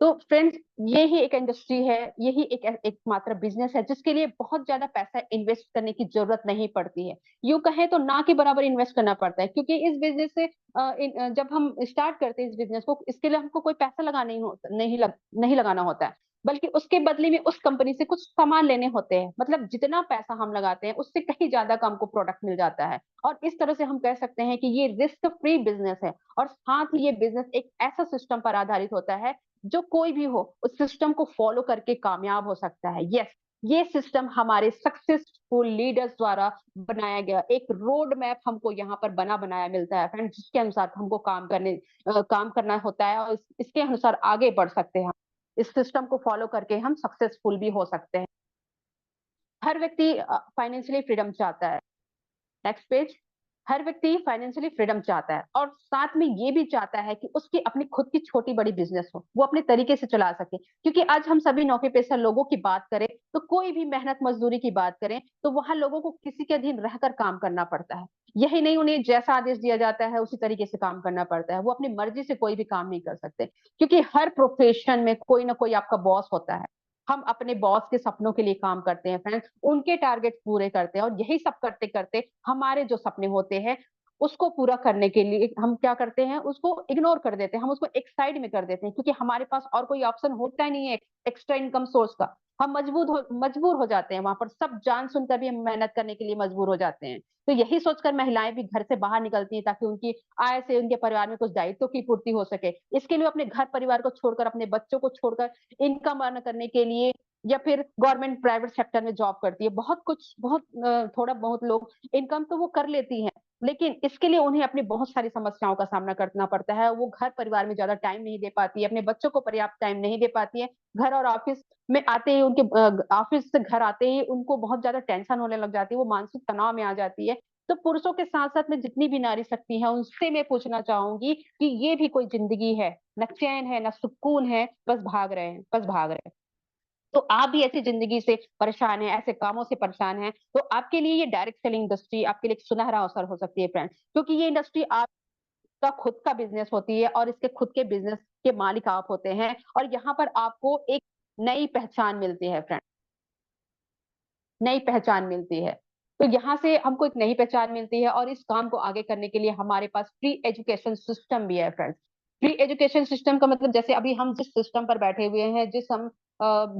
तो फ्रेंड्स, ये ही एक इंडस्ट्री है, यही एकमात्र बिज़नेस है जिसके लिए बहुत ज़्यादा पैसा इन्वेस्ट करने की ज़रूरत नहीं पड़ती है। यूँ कहें तो ना के बराबर इन्वेस्ट करना पड़ता है, क्योंकि इस बिज़नेस से जब हम स्टार्ट करते हैं इस बिज़नेस को, इसके लिए हमको कोई पैसा लगा नहीं लगाना होता है, बल्कि उसके बदले में उस कंपनी से कुछ सामान लेने होते हैं। मतलब जितना पैसा हम लगाते हैं, उससे कहीं ज़्यादा का हमको प्रोडक्ट मिल जाता है, और इस तरह से हम कह सकते हैं कि ये रिस्क फ्री बिज़नेस है, और साथ ही ये बिज़नेस एक ऐसा सिस्टम पर आधारित होता है जो कोई भी हो उस सिस्टम को फॉलो करके कामयाब हो सकता है। यस, ये सिस्टम हमारे सक्सेसफुल लीडर्स द्वारा बनाया गया एक रोड मैप हमको यहाँ पर बना बनाया मिलता है फ्रेंड, जिसके अनुसार हमको काम करना होता है, और इसके अनुसार आगे बढ़ सकते हैं हम। इस सिस्टम को फॉलो करके हम सक्सेसफुल भी हो सकते हैं। हर व्यक्ति फाइनेंशियली फ्रीडम चाहता है। Next page. हर व्यक्ति फाइनेंशियली फ्रीडम चाहता है, और साथ में ये भी चाहता है कि उसकी अपनी खुद की छोटी बड़ी बिजनेस हो, वो अपने तरीके से चला सके। क्योंकि आज हम सभी नौकरी पेशा लोगों की बात करें, तो कोई भी मेहनत मजदूरी की बात करें, तो वहां लोगों को किसी के अधीन रहकर काम करना पड़ता है। यही नहीं, उन्हें जैसा आदेश दिया जाता है उसी तरीके से काम करना पड़ता है। वो अपनी मर्जी से कोई भी काम नहीं कर सकते, क्योंकि हर प्रोफेशन में कोई ना कोई आपका बॉस होता है। हम अपने बॉस के सपनों के लिए काम करते हैं फ्रेंड्स, उनके टारगेट पूरे करते हैं, और यही सब करते करते हमारे जो सपने होते हैं उसको पूरा करने के लिए हम क्या करते हैं, उसको इग्नोर कर देते हैं, हम उसको एक साइड में कर देते हैं, क्योंकि हमारे पास और कोई ऑप्शन होता ही नहीं है एक्स्ट्रा इनकम सोर्स का। हम मजबूर हो जाते हैं, वहां पर सब जान सुनकर भी हम मेहनत करने के लिए मजबूर हो जाते हैं। तो यही सोचकर महिलाएं भी घर से बाहर निकलती हैं, ताकि उनकी आय से उनके परिवार में कुछ दायित्व की पूर्ति हो सके। इसके लिए वो अपने घर परिवार को छोड़कर, अपने बच्चों को छोड़कर इनकम अर्न करने के लिए, या फिर गवर्नमेंट प्राइवेट सेक्टर में जॉब करती है। थोड़ा बहुत लोग इनकम तो वो कर लेती हैं, लेकिन इसके लिए उन्हें अपनी बहुत सारी समस्याओं का सामना करना पड़ता है। वो घर परिवार में ज्यादा टाइम नहीं दे पाती है, अपने बच्चों को पर्याप्त टाइम नहीं दे पाती है। घर और ऑफिस में आते ही ऑफिस से घर आते ही उनको बहुत ज्यादा टेंशन होने लग जाती है, वो मानसिक तनाव में आ जाती है। तो पुरुषों के साथ साथ में जितनी भी नारी शक्ति है, उनसे मैं पूछना चाहूंगी कि ये भी कोई जिंदगी है? न चैन है, न सुकून है, बस भाग रहे हैं, बस भाग रहे हैं। तो आप भी ऐसी जिंदगी से परेशान हैं, ऐसे कामों से परेशान हैं, तो आपके लिए ये डायरेक्ट सेलिंग इंडस्ट्री आपके लिए एक सुनहरा अवसर हो सकती है फ्रेंड्स, क्योंकि ये इंडस्ट्री आपका खुद का बिजनेस होती है, और इसके खुद के बिजनेस के मालिक आप होते हैं, और यहाँ पर आपको एक नई पहचान मिलती है फ्रेंड, नई पहचान मिलती है। तो यहाँ से हमको एक नई पहचान मिलती है, और इस काम को आगे करने के लिए हमारे पास फ्री एजुकेशन सिस्टम भी है फ्रेंड्स। फ्री एजुकेशन सिस्टम का मतलब, जैसे अभी हम जिस सिस्टम पर बैठे हुए हैं, जिस हम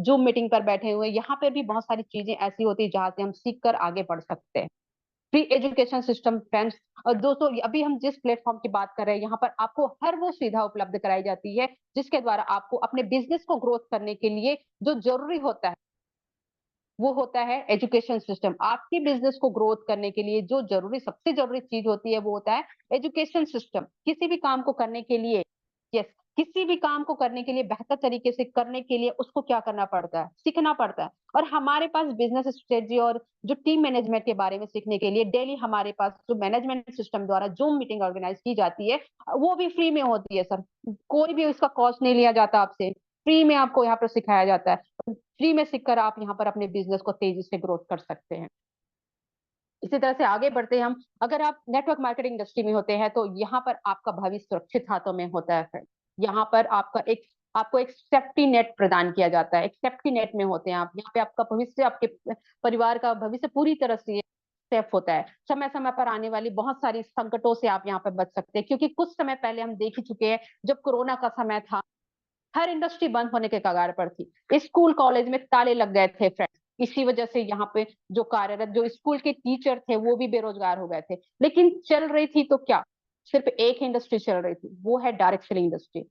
जूम मीटिंग पर बैठे हुए हैं, यहाँ पर भी बहुत सारी चीजें ऐसी होती है जहाँ से हम सीख कर आगे बढ़ सकते हैं। फ्री एजुकेशन सिस्टम फ्रेंड्स, और दोस्तों अभी हम जिस प्लेटफॉर्म की बात कर रहे हैं, यहाँ पर आपको हर वो सुविधा उपलब्ध कराई जाती है जिसके द्वारा आपको अपने बिजनेस को ग्रोथ करने के लिए जो जरूरी होता है, वो होता है एजुकेशन सिस्टम। आपके बिजनेस को ग्रोथ करने के लिए जो जरूरी, सबसे जरूरी चीज होती है, वो होता है एजुकेशन सिस्टम। किसी भी काम को करने के लिए, यस, किसी भी काम को करने के लिए, बेहतर तरीके से करने के लिए उसको क्या करना पड़ता है? सीखना पड़ता है। और हमारे पास बिजनेस स्ट्रेटजी और जो टीम मैनेजमेंट के बारे में सीखने के लिए डेली हमारे पास जो मैनेजमेंट सिस्टम द्वारा जूम मीटिंग ऑर्गेनाइज की जाती है, वो भी फ्री में होती है सर। कोई भी इसका कॉस्ट नहीं लिया जाता आपसे, फ्री में आपको यहाँ पर सिखाया जाता है। फ्री में सीखकर आप यहाँ पर अपने बिजनेस को तेजी से ग्रोथ कर सकते हैं। इसी तरह से आगे बढ़ते हैं हम। अगर आप नेटवर्क मार्केटिंग इंडस्ट्री में होते हैं, तो यहाँ पर आपका भविष्य सुरक्षित हाथों में होता है फ्रेंड। यहाँ पर आपको एक सेफ्टी नेट प्रदान किया जाता है, एक सेफ्टी नेट में होते हैं आप। यहाँ पे आपका भविष्य, आपके परिवार का भविष्य पूरी तरह से सेफ होता है। समय समय पर आने वाली बहुत सारी संकटों से आप यहाँ पर बच सकते हैं, क्योंकि कुछ समय पहले हम देख ही चुके हैं, जब कोरोना का समय था, हर इंडस्ट्री बंद होने के कगार पर थी। स्कूल कॉलेज में ताले लग गए थे फ्रेंड्स। इसी वजह से यहाँ पे जो कार्यरत, जो स्कूल के टीचर थे, वो भी बेरोजगार हो गए थे। लेकिन चल रही थी तो क्या, सिर्फ एक इंडस्ट्री चल रही थी, वो है डायरेक्ट सेलिंग इंडस्ट्री।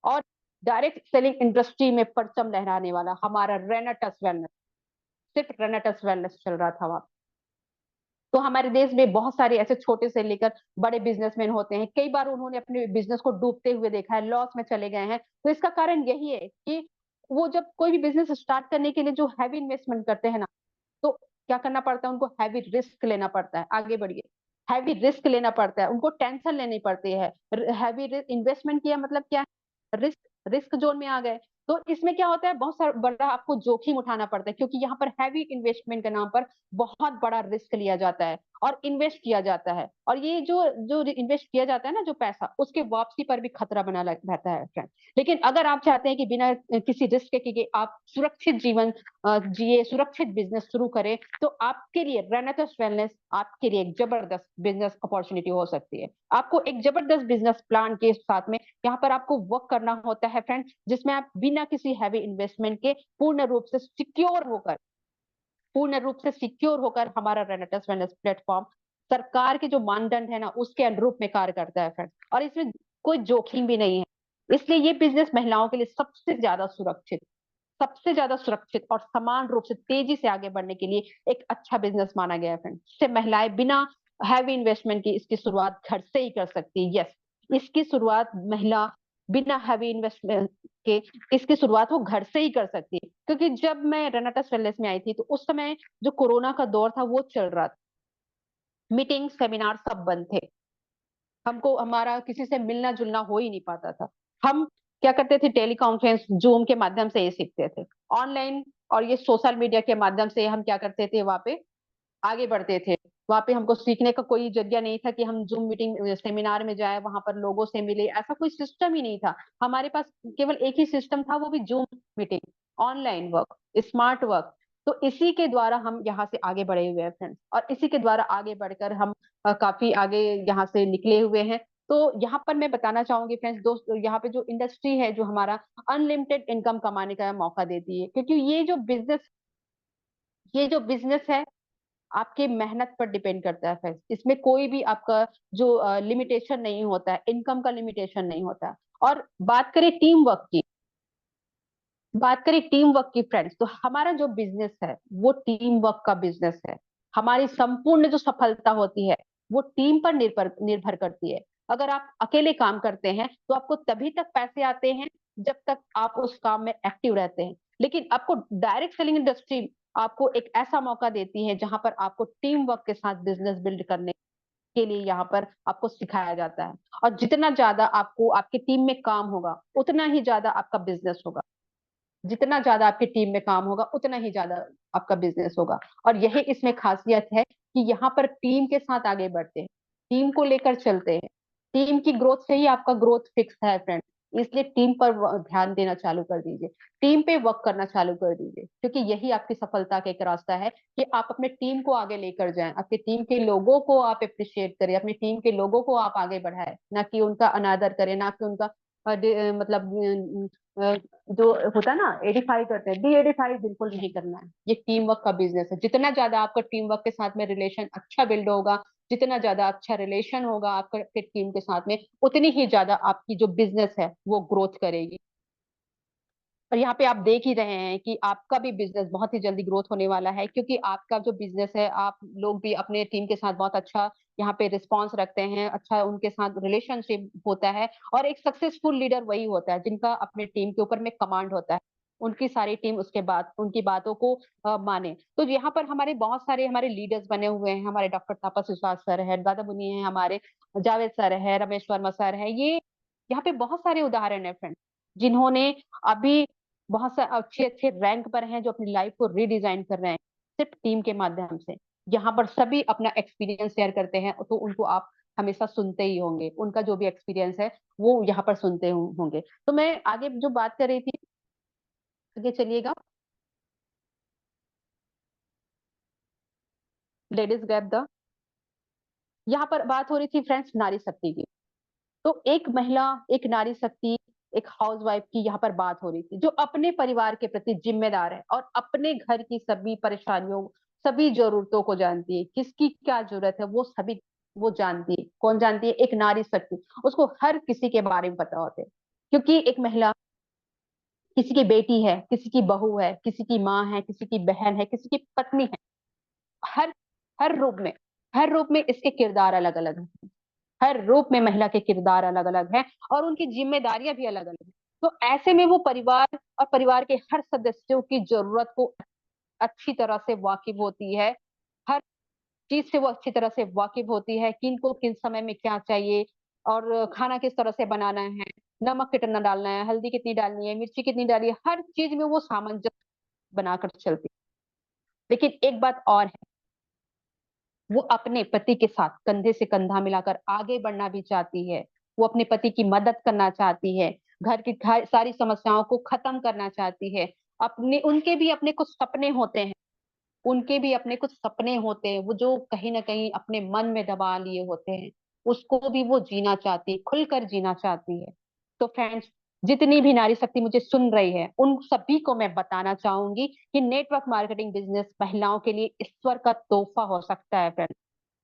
और डायरेक्ट सेलिंग इंडस्ट्री में परचम लहराने वाला हमारा रेनाटस वेलनेस, सिर्फ रेनाटस वेलनेस चल रहा था वहां। तो हमारे देश में बहुत सारे ऐसे छोटे से लेकर बड़े बिजनेसमैन होते हैं, कई बार उन्होंने अपने बिजनेस को डूबते हुए देखा है, लॉस में चले गए हैं। तो इसका कारण यही है कि वो जब कोई भी बिजनेस स्टार्ट करने के लिए जो हैवी इन्वेस्टमेंट करते हैं ना, तो क्या करना पड़ता है, उनको हैवी रिस्क लेना पड़ता है। आगे बढ़िए। हैवी रिस्क लेना पड़ता है, उनको टेंशन लेनी पड़ती है। हैवी इन्वेस्टमेंट किया मतलब क्या? रिस्क, रिस्क जोन में आ गए। तो इसमें क्या होता है, बहुत सारा बड़ा आपको जोखिम उठाना पड़ता है, क्योंकि यहाँ पर हैवी इन्वेस्टमेंट के नाम पर बहुत बड़ा रिस्क लिया जाता है और इन्वेस्ट किया जाता है, और ये जो जो इन्वेस्ट किया जाता है ना, जो पैसा, उसके वापसी पर भी खतरा बना रहता है फ्रेंड। लेकिन अगर आप चाहते हैं कि बिना किसी रिस्क के आप सुरक्षित जीवन जिए, सुरक्षित बिजनेस शुरू करें, तो आपके लिए रेनेटस वेलनेस आपके लिए एक जबरदस्त बिजनेस अपॉर्चुनिटी हो सकती है। आपको एक जबरदस्त बिजनेस प्लान के साथ में यहाँ पर आपको वर्क करना होता है फ्रेंड, जिसमें आप बिना किसी हैवी इन्वेस्टमेंट के पूर्ण रूप से सिक्योर होकर हमारा रेनेटस वेलनेस प्लेटफॉर्म सरकार के जो मानदंड है ना, उसके अनुरूप में कार्य करता है फ्रेंड, और इसमें कोई जोखिम भी नहीं है। इसलिए ये बिजनेस महिलाओं के लिए सबसे ज्यादा सुरक्षित और समान रूप से तेजी से आगे बढ़ने के लिए एक अच्छा बिजनेस माना गया है फ्रेंड। इससे महिलाएं बिना हैवी इन्वेस्टमेंट की इसकी शुरुआत घर से ही कर सकती है। यस, इसकी शुरुआत महिला बिना हैवी इन्वेस्टमेंट के इसकी शुरुआत वो घर से ही कर सकती है, क्योंकि जब मैं रेनाटा वेलनेस में आई थी तो उस समय जो कोरोना का दौर था वो चल रहा था, मीटिंग सेमिनार सब बंद थे, हमको हमारा किसी से मिलना जुलना हो ही नहीं पाता था। हम क्या करते थे, टेलीकॉन्फ्रेंस जूम के माध्यम से ये सीखते थे ऑनलाइन, और ये सोशल मीडिया के माध्यम से हम क्या करते थे, वहां पे आगे बढ़ते थे। वहां पे हमको सीखने का कोई जगह नहीं था कि हम जूम मीटिंग सेमिनार में जाए, वहां पर लोगों से मिले, ऐसा कोई सिस्टम ही नहीं था हमारे पास। केवल एक ही सिस्टम था, वो भी zoom meeting, online work, smart work. तो इसी के द्वारा हम यहाँ से आगे बढ़े हुए हैं फ्रेंड्स, और इसी के द्वारा आगे बढ़कर हम काफी आगे यहाँ से निकले हुए हैं। तो यहाँ पर मैं बताना चाहूंगी फ्रेंड्स, दोस्त, यहाँ पे जो इंडस्ट्री है जो हमारा अनलिमिटेड इनकम कमाने का मौका देती है, क्योंकि ये जो बिजनेस है आपके मेहनत पर डिपेंड करता है फ्रेंड्स। इसमें कोई भी आपका जो लिमिटेशन नहीं होता है, इनकम का लिमिटेशन नहीं होता है। और बात करें टीम वर्क की फ्रेंड्स, तो हमारा जो बिजनेस है वो टीम वर्क का बिजनेस है। हमारी संपूर्ण जो सफलता होती है वो टीम पर निर्भर निर्भर करती है। अगर आप अकेले काम करते हैं तो आपको तभी तक पैसे आते हैं जब तक आप उस काम में एक्टिव रहते हैं। लेकिन आपको डायरेक्ट सेलिंग इंडस्ट्री आपको एक ऐसा मौका देती है जहां पर आपको टीम वर्क के साथ बिजनेस बिल्ड करने के लिए यहाँ पर आपको सिखाया जाता है। और जितना ज्यादा आपको आपकी टीम में काम होगा उतना ही ज्यादा आपका बिजनेस होगा, जितना ज्यादा आपकी टीम में काम होगा उतना ही ज्यादा आपका बिजनेस होगा। और यही इसमें खासियत है कि यहाँ पर टीम के साथ आगे बढ़ते हैं, टीम को लेकर चलते हैं। टीम की ग्रोथ से ही आपका ग्रोथ फिक्स है फ्रेंड। इसलिए टीम पर ध्यान देना चालू कर दीजिए, टीम पे वर्क करना चालू कर दीजिए, क्योंकि यही आपकी सफलता का एक रास्ता है कि आप अपने टीम को आगे लेकर जाएं, आपके टीम के लोगों को आप अप्रिशिएट करें, अपनी टीम के लोगों को आप आगे बढ़ाएं, ना कि उनका अनादर करें, ना कि उनका मतलब जो होता है ना, एडिफाई करते हैं, डी एडिफाई बिल्कुल नहीं करना है। ये टीम वर्क का बिजनेस है, जितना ज्यादा आपका टीम वर्क के साथ में रिलेशन अच्छा बिल्ड होगा, जितना ज्यादा अच्छा रिलेशन होगा आपके टीम के साथ में, उतनी ही ज्यादा आपकी जो बिजनेस है वो ग्रोथ करेगी। और यहाँ पे आप देख ही रहे हैं कि आपका भी बिजनेस बहुत ही जल्दी ग्रोथ होने वाला है, क्योंकि आपका जो बिजनेस है आप लोग भी अपने टीम के साथ बहुत अच्छा यहाँ पे रिस्पॉन्स रखते हैं, अच्छा उनके साथ रिलेशनशिप होता है। और एक सक्सेसफुल लीडर वही होता है जिनका अपने टीम के ऊपर में कमांड होता है, उनकी सारी टीम उसके बाद उनकी बातों को माने। तो यहाँ पर हमारे बहुत सारे हमारे लीडर्स बने हुए हैं, हमारे डॉक्टर तापस विश्वास सर है, दादा मुनि है, हमारे जावेद सर है, रमेश वर्मा सर है। ये यहाँ पे बहुत सारे उदाहरण है फ्रेंड, जिन्होंने अभी बहुत से अच्छे अच्छे रैंक पर हैं, जो अपनी लाइफ को रीडिजाइन कर रहे हैं सिर्फ टीम के माध्यम से। यहाँ पर सभी अपना एक्सपीरियंस शेयर करते हैं, तो उनको आप हमेशा सुनते ही होंगे, उनका जो भी एक्सपीरियंस है वो यहाँ पर सुनते होंगे। तो मैं आगे जो बात कर रही थी, आगे चलिएगा। लेडीज गैप द यहाँ पर बात हो रही थी फ्रेंड्स नारी शक्ति की। तो एक महिला, एक नारी शक्ति, एक हाउसवाइफ की यहाँ पर बात हो रही थी, जो अपने परिवार के प्रति जिम्मेदार है और अपने घर की सभी परेशानियों, सभी जरूरतों को जानती है, किसकी क्या जरूरत है वो सभी वो जानती है। कौन जानती है? एक नारी शक्ति। उसको हर किसी के बारे में पता होते हैं, क्योंकि एक महिला किसी की बेटी है, किसी की बहू है, किसी की माँ है, किसी की बहन है, किसी की पत्नी है। हर हर रूप में हर रूप में इसके किरदार अलग अलग है। हर रूप में महिला के किरदार अलग अलग हैं और उनकी जिम्मेदारियां भी अलग अलग हैं। तो ऐसे में वो परिवार और परिवार के हर सदस्यों की जरूरत को अच्छी तरह से वाकिफ होती है। हर चीज से वो अच्छी तरह से वाकिफ होती है, किन को किन समय में क्या चाहिए और खाना किस तरह से बनाना है, नमक कितना डालना है, हल्दी कितनी डालनी है, मिर्ची कितनी डालनी है, हर चीज में वो सामंजस्य बनाकर चलती है। लेकिन एक बात और है, वो अपने पति के साथ कंधे से कंधा मिलाकर आगे बढ़ना भी चाहती है। वो अपने पति की मदद करना चाहती है, घर की सारी समस्याओं को खत्म करना चाहती है। अपने उनके भी अपने कुछ सपने होते हैं, उनके भी अपने कुछ सपने होते हैं, वो जो कहीं ना कहीं अपने मन में दबा लिए होते हैं, उसको भी वो जीना चाहती है, खुलकर जीना चाहती है। तो फ्रेंड्स, जितनी भी नारी शक्ति मुझे सुन रही है, उन सभी को मैं बताना चाहूंगी कि नेटवर्क मार्केटिंग बिजनेस महिलाओं के लिए ईश्वर का तोहफा हो सकता है फ्रेंड्स।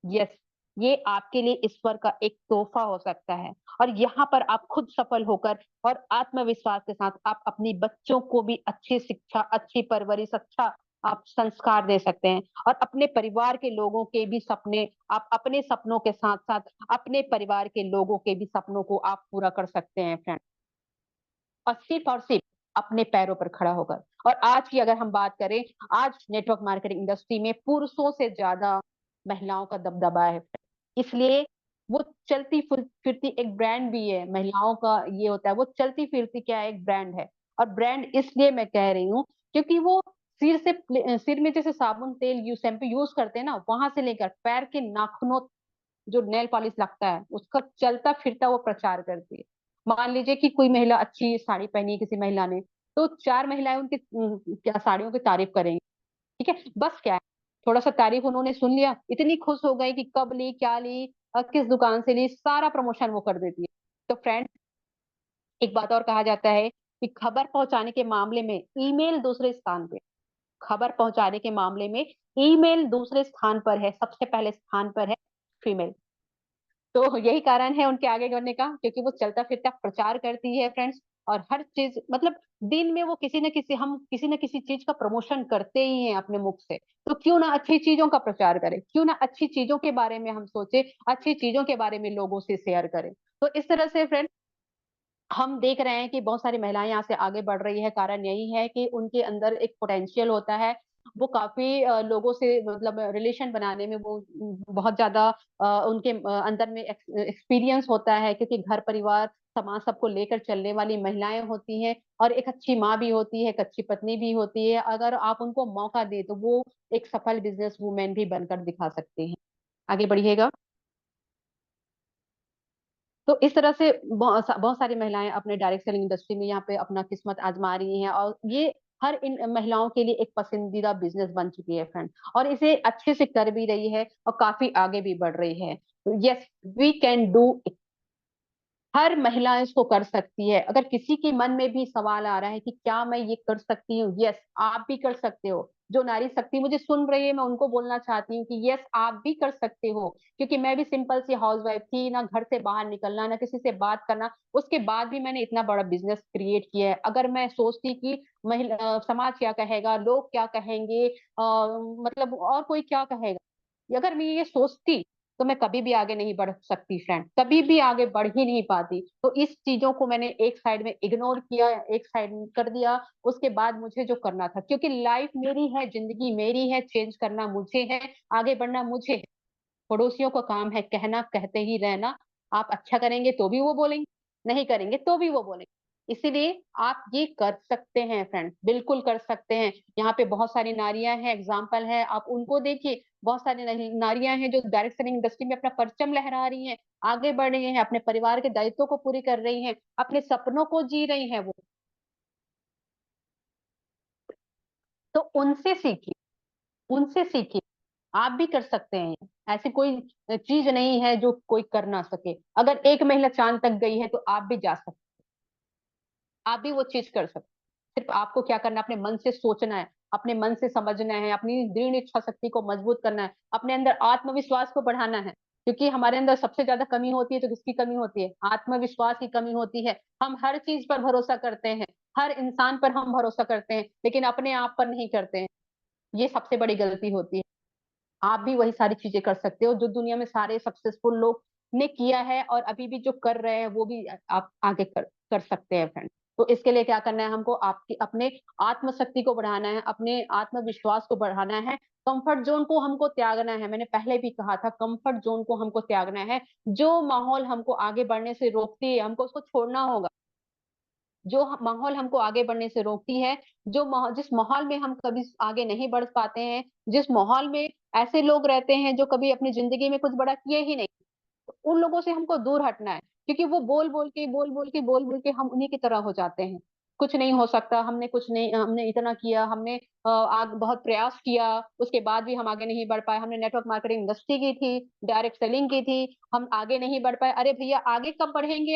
यस, ये आपके लिए ईश्वर का एक तोहफा हो सकता है। और यहाँ पर आप खुद सफल होकर और आत्मविश्वास के साथ आप अपनी बच्चों को भी अच्छी शिक्षा, अच्छी परवरिश, अच्छा आप संस्कार दे सकते हैं। और अपने परिवार के लोगों के भी सपने, आप अपने सपनों के साथ साथ अपने परिवार के लोगों के भी सपनों को आप पूरा कर सकते हैं फ्रेंड। और सिर्फ अपने पैरों पर खड़ा होकर। और आज की अगर हम बात करें, आज नेटवर्क मार्केटिंग इंडस्ट्री में पुरुषों से ज्यादा महिलाओं का दबदबा है। इसलिए वो चलती फिरती एक ब्रांड भी है महिलाओं का, ये होता है वो चलती फिरती क्या है, एक ब्रांड है। और ब्रांड इसलिए मैं कह रही हूँ क्योंकि वो सिर में जैसे साबुन तेल शैम्पू यूज करते हैं ना, वहां से लेकर पैर के नाखूनों, जो नेल पॉलिश लगता है उसका चलता फिरता वो प्रचार करती है। मान लीजिए कि कोई महिला अच्छी साड़ी पहनी है किसी महिला ने, तो चार महिलाएं उनकी क्या साड़ियों की तारीफ करेंगी। ठीक है, बस क्या है, थोड़ा सा तारीफ उन्होंने सुन लिया, इतनी खुश हो गई कि कब ली, क्या ली, किस दुकान से ली, सारा प्रमोशन वो कर देती है। तो फ्रेंड, एक बात और कहा जाता है कि खबर पहुंचाने के मामले में ईमेल दूसरे स्थान पे, खबर पहुंचाने के मामले में ईमेल दूसरे स्थान पर है, सबसे पहले स्थान पर है फीमेल। तो यही कारण है उनके आगे बढ़ने का, क्योंकि वो चलता फिरता प्रचार करती है फ्रेंड्स। और हर चीज मतलब दिन में वो किसी न किसी, हम किसी न किसी चीज का प्रमोशन करते ही हैं अपने मुख से। तो क्यों ना अच्छी चीजों का प्रचार करें, क्यों ना अच्छी चीजों के बारे में हम सोचे, अच्छी चीजों के बारे में लोगों से शेयर करें। तो इस तरह से फ्रेंड, हम देख रहे हैं कि बहुत सारी महिलाएं यहाँ से आगे बढ़ रही है। कारण यही है कि उनके अंदर एक पोटेंशियल होता है। वो काफी लोगों से मतलब रिलेशन बनाने में वो बहुत ज्यादा उनके अंदर में एक्सपीरियंस होता है, क्योंकि घर परिवार समाज सबको लेकर चलने वाली महिलाएं होती हैं। और एक अच्छी माँ भी होती है, एक अच्छी पत्नी भी होती है। अगर आप उनको मौका दे तो वो एक सफल बिजनेस वूमेन भी बनकर दिखा सकती हैं। आगे बढ़िएगा। तो इस तरह से बहुत सारी महिलाएं अपने डायरेक्ट सेलिंग इंडस्ट्री में यहाँ पे अपना किस्मत आजमा रही हैं। और ये हर इन महिलाओं के लिए एक पसंदीदा बिजनेस बन चुकी है फ्रेंड, और इसे अच्छे से कर भी रही है और काफी आगे भी बढ़ रही है। Yes, we can do. हर महिला इसको कर सकती है। अगर किसी के मन में भी सवाल आ रहा है कि क्या मैं ये कर सकती हूँ, यस आप भी कर सकते हो। जो नारी शक्ति मुझे सुन रही है, मैं उनको बोलना चाहती हूँ कि यस आप भी कर सकते हो। क्योंकि मैं भी सिंपल सी हाउसवाइफ थी, ना घर से बाहर निकलना, ना किसी से बात करना, उसके बाद भी मैंने इतना बड़ा बिजनेस क्रिएट किया है। अगर मैं सोचती कि महिला समाज क्या कहेगा, लोग क्या कहेंगे, मतलब और कोई क्या कहेगा, अगर मैं ये सोचती तो मैं कभी भी आगे नहीं बढ़ सकती फ्रेंड, कभी भी आगे बढ़ ही नहीं पाती। तो इस चीजों को मैंने एक साइड में इग्नोर किया, एक साइड में कर दिया। उसके बाद मुझे जो करना था, क्योंकि लाइफ मेरी है, जिंदगी मेरी है, चेंज करना मुझे है, आगे बढ़ना मुझे है। पड़ोसियों का काम है कहना, कहते ही रहना। आप अच्छा करेंगे तो भी वो बोलेंगे, नहीं करेंगे तो भी वो बोलेंगे। इसीलिए आप ये कर सकते हैं फ्रेंड, बिल्कुल कर सकते हैं। यहाँ पे बहुत सारी नारियां हैं, एग्जाम्पल है, आप उनको देखिए। बहुत सारी नारियां हैं जो डायरेक्ट सेलिंग इंडस्ट्री में अपना परचम लहरा रही हैं, आगे बढ़ रही हैं, अपने परिवार के दायित्वों को पूरी कर रही हैं, अपने सपनों को जी रही हैं वो। तो उनसे सीखिए, उनसे सीखिए। आप भी कर सकते हैं। ऐसी कोई चीज नहीं है जो कोई कर ना सके। अगर एक महिला चांद तक गई है तो आप भी जा सकते, आप भी वो चीज कर सकते। सिर्फ आपको क्या करना है, अपने मन से सोचना है, अपने मन से समझना है, अपनी दृढ़ इच्छा शक्ति को मजबूत करना है, अपने अंदर आत्मविश्वास को बढ़ाना है। क्योंकि हमारे अंदर सबसे ज्यादा कमी होती है तो किसकी कमी होती है, आत्मविश्वास की कमी होती है। हम हर चीज पर भरोसा करते हैं, हर इंसान पर हम भरोसा करते हैं, लेकिन अपने आप पर नहीं करते हैं। ये सबसे बड़ी गलती होती है। आप भी वही सारी चीजें कर सकते हो जो दुनिया में सारे सक्सेसफुल लोग ने किया है, और अभी भी जो कर रहे हैं वो भी आप आगे कर सकते हैं फ्रेंड। तो इसके लिए क्या करना है, हमको आपकी अपने आत्मशक्ति को बढ़ाना है, अपने आत्मविश्वास को बढ़ाना है। कंफर्ट जोन को हमको त्यागना है। मैंने पहले भी कहा था, कंफर्ट जोन को हमको त्यागना है। जो माहौल हमको आगे बढ़ने से रोकती है, हमको उसको छोड़ना होगा। माहौल हमको आगे बढ़ने से रोकती है, जिस माहौल में हम कभी आगे नहीं बढ़ पाते हैं, जिस माहौल में ऐसे लोग रहते हैं जो कभी अपनी जिंदगी में कुछ बड़ा किए ही नहीं, तो उन लोगों से हमको दूर हटना है, क्योंकि वो बोल बोल के हम उन्हीं की तरह हो जाते हैं। कुछ नहीं हो सकता, हमने कुछ नहीं, हमने इतना किया, हमने आग बहुत प्रयास किया, उसके बाद भी हम आगे नहीं बढ़ पाए। हमने नेटवर्क मार्केटिंग इंडस्ट्री की थी, डायरेक्ट सेलिंग की थी, हम आगे नहीं बढ़ पाए। अरे भैया, आगे कब बढ़ेंगे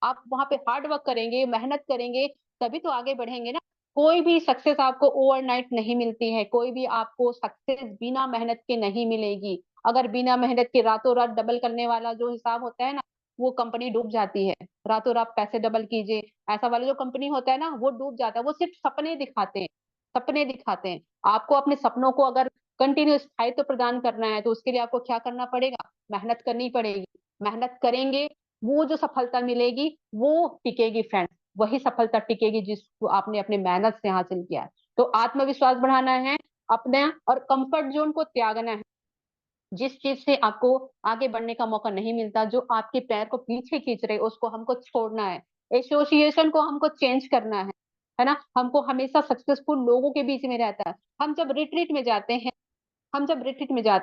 आप वहां पे हार्ड वर्क करेंगे, मेहनत करेंगे, तभी तो आगे बढ़ेंगे ना। कोई भी सक्सेस आपको ओवरनाइट नहीं मिलती है, कोई भी आपको सक्सेस बिना मेहनत के नहीं मिलेगी। अगर बिना मेहनत के रातों रात डबल करने वाला जो हिसाब होता है ना, वो कंपनी डूब जाती है। रातों रात पैसे डबल कीजिए, ऐसा वाला जो कंपनी होता है ना, वो डूब जाता है। वो सिर्फ सपने दिखाते हैं, सपने दिखाते हैं। आपको अपने सपनों को अगर कंटिन्यू स्थायित्व प्रदान करना है, तो उसके लिए आपको क्या करना पड़ेगा? मेहनत करनी पड़ेगी। मेहनत करेंगे, वो जो सफलता मिलेगी वो टिकेगी फ्रेंड्स। वही सफलता टिकेगी जिसको आपने अपने मेहनत से हासिल किया है। तो आत्मविश्वास बढ़ाना है अपने, और कंफर्ट जोन को त्यागना है। जिस चीज से आपको आगे बढ़ने का मौका नहीं मिलता, जो आपके पैर को पीछे खींच रहे, उसको हमको छोड़ना है। एसोसिएशन को हमको चेंज करना है ना। हमको हमेशा सक्सेसफुल लोगों के बीच में रहता है। हम जब रिट्रीट में जाते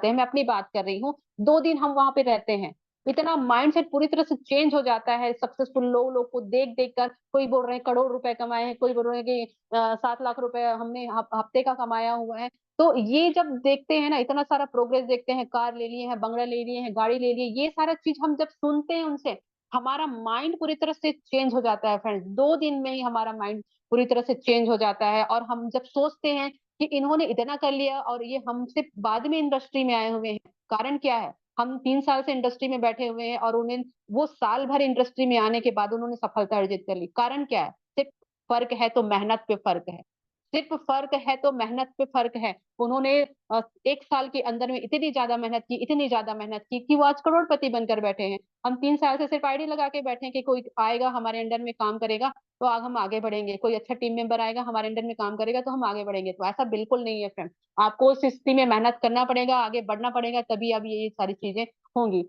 हैं, मैं अपनी बात कर रही हूँ, 2 दिन हम वहां पे रहते हैं, इतना माइंडसेट पूरी तरह से चेंज हो जाता है सक्सेसफुल लोग को देख देख कर। कोई बोल रहे हैं करोड़ रुपए कमाए हैं, कोई बोल रहे हैं कि 7 लाख रुपए हमने हफ्ते का कमाया हुआ है। तो ये जब देखते हैं ना, इतना सारा प्रोग्रेस देखते हैं, कार ले लिए हैं, बंगला ले लिए हैं, गाड़ी ले लिए, ये सारा चीज हम जब सुनते हैं उनसे, हमारा माइंड पूरी तरह से चेंज हो जाता है फ्रेंड्स। 2 दिन में ही हमारा माइंड पूरी तरह से चेंज हो जाता है। और हम जब सोचते हैं कि इन्होंने इतना कर लिया और ये हमसे बाद में इंडस्ट्री में आए हुए हैं, कारण क्या है? हम 3 साल से इंडस्ट्री में बैठे हुए हैं और उन्हें, वो साल भर इंडस्ट्री में आने के बाद उन्होंने सफलता अर्जित कर ली। कारण क्या है? सिर्फ फर्क है तो मेहनत पे फर्क है। सिर्फ फर्क है तो मेहनत पे फर्क है। उन्होंने 1 साल के अंदर में इतनी ज्यादा मेहनत की, इतनी ज्यादा मेहनत की कि वो आज करोड़पति बनकर बैठे हैं। हम 3 साल से सिर्फ आईडी लगा के बैठे हैं कि कोई आएगा हमारे अंडर में काम करेगा तो आग हम आगे बढ़ेंगे, कोई अच्छा टीम मेंबर आएगा हमारे अंडर में काम करेगा तो हम आगे बढ़ेंगे। तो ऐसा बिल्कुल नहीं है फ्रेंड। आपको उस स्थिति में मेहनत करना पड़ेगा, आगे बढ़ना पड़ेगा, तभी अब ये सारी चीजें होंगी।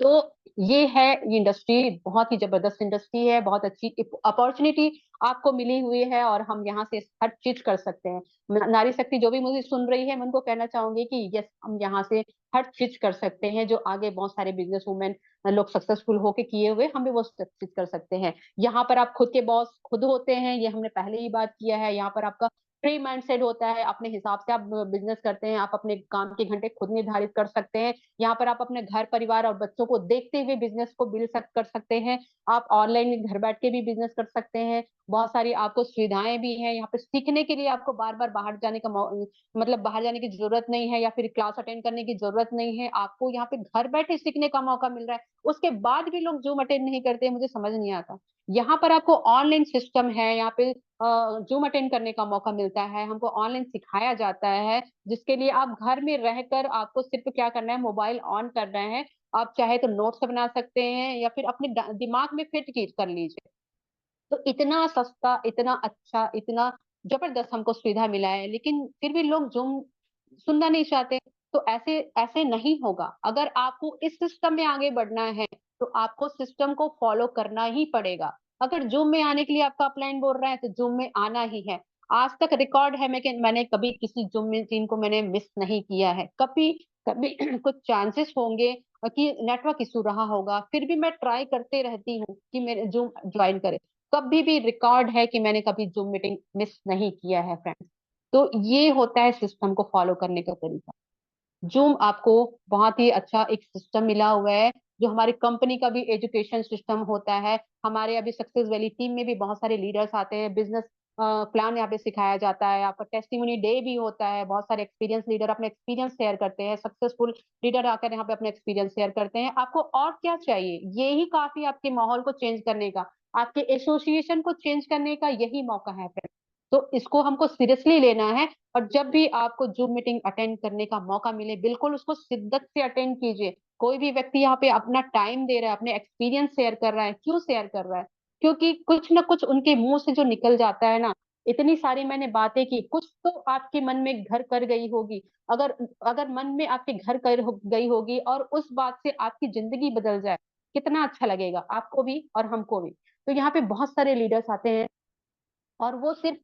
तो ये है, ये इंडस्ट्री बहुत ही जबरदस्त इंडस्ट्री है, बहुत अच्छी अपॉर्चुनिटी आपको मिली हुई है, और हम यहाँ से हर चीज कर सकते हैं। नारी शक्ति जो भी मुझे सुन रही है, मैं उनको कहना चाहूंगी कि यस, हम यहाँ से हर चीज कर सकते हैं। जो आगे बहुत सारे बिजनेस वुमेन लोग सक्सेसफुल होके किए हुए, हम भी वो सब चीज कर सकते हैं। यहाँ पर आप खुद के बॉस खुद होते हैं, ये हमने पहले ही बात किया है। यहाँ पर आपका फ्री माइंडसेट होता है, अपने हिसाब से आप बिजनेस करते हैं, आप अपने काम के घंटे खुद निर्धारित कर सकते हैं। यहाँ पर आप अपने घर परिवार और बच्चों को देखते हुए बिजनेस को कर सकते हैं। आप ऑनलाइन घर बैठ के भी बिजनेस कर सकते हैं। बहुत सारी आपको सुविधाएं भी हैं यहाँ पे। सीखने के लिए आपको बार बार बाहर जाने का मतलब बाहर जाने की जरूरत नहीं है, या फिर क्लास अटेंड करने की जरूरत नहीं है। आपको यहाँ पे घर बैठे सीखने का मौका मिल रहा है। उसके बाद भी लोग जूम अटेंड नहीं करते, मुझे समझ नहीं आता। यहाँ पर आपको ऑनलाइन सिस्टम है, यहाँ पे जूम अटेंड करने का मौका मिलता है, हमको ऑनलाइन सिखाया जाता है, जिसके लिए आप घर में रहकर आपको सिर्फ क्या करना है, मोबाइल ऑन करना है। आप चाहे तो नोट्स बना सकते हैं, या फिर अपने दिमाग में फिट की कर लीजिए। तो इतना सस्ता, इतना अच्छा, इतना जबरदस्त हमको सुविधा मिला है, लेकिन फिर भी लोग जूम सुनना नहीं चाहते। तो ऐसे ऐसे नहीं होगा। अगर आपको इस सिस्टम में आगे बढ़ना है, तो आपको सिस्टम को फॉलो करना ही पड़ेगा। अगर जूम में आने के लिए आपका अपलाइन बोल रहा है, तो जूम में आना ही है। आज तक रिकॉर्ड है मैं कि मैंने कभी किसी जूम मीटिंग को मैंने मिस नहीं किया है कभी। कभी कुछ चांसेस होंगे कि नेटवर्क इशू रहा होगा, फिर भी मैं ट्राई करते रहती हूँ कि मेरे जूम ज्वाइन करे। कभी भी रिकॉर्ड है कि मैंने कभी जूम मीटिंग मिस नहीं किया है फ्रेंड्स। तो ये होता है सिस्टम को फॉलो करने का तरीका। जूम आपको बहुत ही अच्छा एक सिस्टम मिला हुआ है, जो हमारी कंपनी का भी एजुकेशन सिस्टम होता है। हमारे अभी सक्सेस वैली टीम में भी बहुत सारे लीडर्स आते हैं, बिजनेस प्लान यहाँ पे सिखाया जाता है। आपका टेस्टिमोनी डे भी होता है, बहुत सारे एक्सपीरियंस लीडर अपने एक्सपीरियंस शेयर करते हैं, सक्सेसफुल लीडर आकर यहाँ पे अपने एक्सपीरियंस शेयर करते हैं। आपको और क्या चाहिए? यही काफी आपके माहौल को चेंज करने का, आपके एसोसिएशन को चेंज करने का यही मौका है फ्रेंड। तो इसको हमको सीरियसली लेना है। और जब भी आपको जूम मीटिंग अटेंड करने का मौका मिले, बिल्कुल उसको शिद्दत से अटेंड कीजिए। कोई भी व्यक्ति यहाँ पे अपना टाइम दे रहा है, अपने एक्सपीरियंस शेयर कर रहा है, क्यों शेयर कर रहा है? क्योंकि कुछ ना कुछ उनके मुंह से जो निकल जाता है ना, इतनी सारी मैंने बातें की, कुछ तो आपके मन में घर कर गई होगी। अगर अगर मन में आपके गई होगी और उस बात से आपकी जिंदगी बदल जाए, कितना अच्छा लगेगा आपको भी और हमको भी। तो यहाँ पे बहुत सारे लीडर्स आते हैं और वो सिर्फ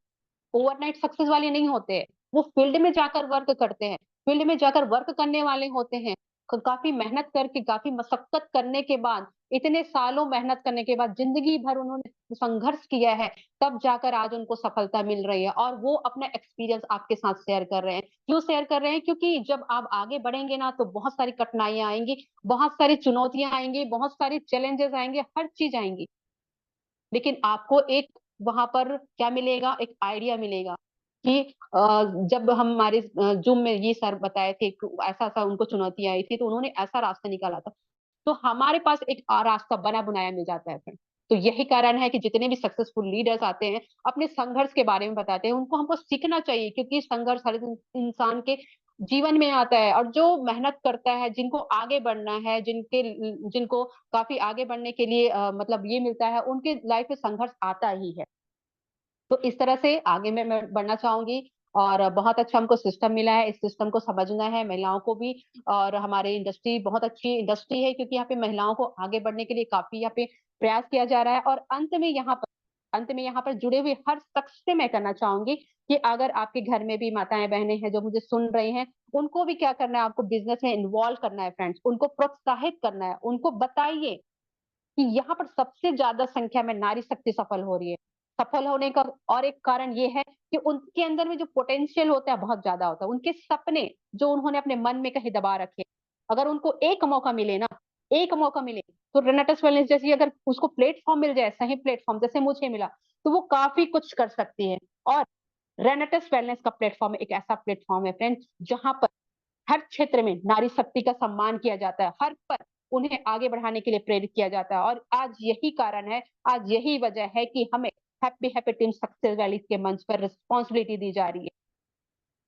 ओवरनाइट सक्सेस वाले नहीं होते हैं, वो फील्ड में जाकर वर्क करते हैं, फील्ड में जाकर वर्क करने वाले होते हैं। काफी मेहनत करके, काफी मशक्कत करने के बाद, इतने सालों मेहनत करने के बाद, जिंदगी भर उन्होंने संघर्ष किया है, तब जाकर आज उनको सफलता मिल रही है, और वो अपना एक्सपीरियंस आपके साथ शेयर कर रहे हैं। क्यों शेयर कर रहे हैं? क्योंकि जब आप आगे बढ़ेंगे ना, तो बहुत सारी कठिनाइयां आएंगी, बहुत सारी चुनौतियां आएंगी, बहुत सारी चैलेंजेस आएंगे, हर चीज आएंगी। लेकिन आपको एक वहां पर क्या मिलेगा? एक आइडिया मिलेगा कि जब हम हमारे जूम में ये सर बताए थे कि ऐसा ऐसा उनको चुनौती आई थी, तो उन्होंने ऐसा रास्ता निकाला था, तो हमारे पास एक रास्ता बना बनाया मिल जाता है फ्रेंड। तो यही कारण है कि जितने भी सक्सेसफुल लीडर्स आते हैं, अपने संघर्ष के बारे में बताते हैं, उनको हमको सीखना चाहिए, क्योंकि संघर्ष हर इंसान के जीवन में आता है। और जो मेहनत करता है, जिनको आगे बढ़ना है, जिनको काफी आगे बढ़ने के लिए मतलब ये मिलता है, उनके लाइफ में संघर्ष आता ही है। तो इस तरह से आगे मैं बढ़ना चाहूंगी। और बहुत अच्छा हमको सिस्टम मिला है, इस सिस्टम को समझना है महिलाओं को भी। और हमारे इंडस्ट्री बहुत अच्छी इंडस्ट्री है, क्योंकि यहाँ पे महिलाओं को आगे बढ़ने के लिए काफी यहाँ पे प्रयास किया जा रहा है। और अंत में यहाँ पर जुड़े हुए हर शख्स से मैं कहना चाहूंगी कि अगर आपके घर में भी माताएं बहनें हैं जो मुझे सुन रहे हैं, उनको भी क्या करना है? आपको बिजनेस में इन्वॉल्व करना है फ्रेंड्स, उनको प्रोत्साहित करना है, उनको बताइए कि यहाँ पर सबसे ज्यादा संख्या में नारी शक्ति सफल हो रही है। सफल होने का और एक कारण ये है कि उनके अंदर में जो पोटेंशियल होता है बहुत ज्यादा होता है, उनके सपने जो उन्होंने अपने मन में कहीं दबा रखे, अगर उनको एक मौका मिले ना, एक मौका मिले, तो रेनेटस वेलनेस जैसी अगर उसको प्लेटफॉर्म मिल जाए, सही प्लेटफॉर्म जैसे मुझे मिला, तो वो काफी कुछ कर सकती है। और रेनेटस वेलनेस का प्लेटफॉर्म एक ऐसा प्लेटफॉर्म है फ्रेंड, जहां पर हर क्षेत्र में नारी शक्ति का सम्मान किया जाता है, हर पर उन्हें आगे बढ़ाने के लिए प्रेरित किया जाता है। और आज यही कारण है, आज यही वजह है कि हमें happy happy team success valley के मंच पर रिस्पॉन्सिबिलिटी दी जा रही है।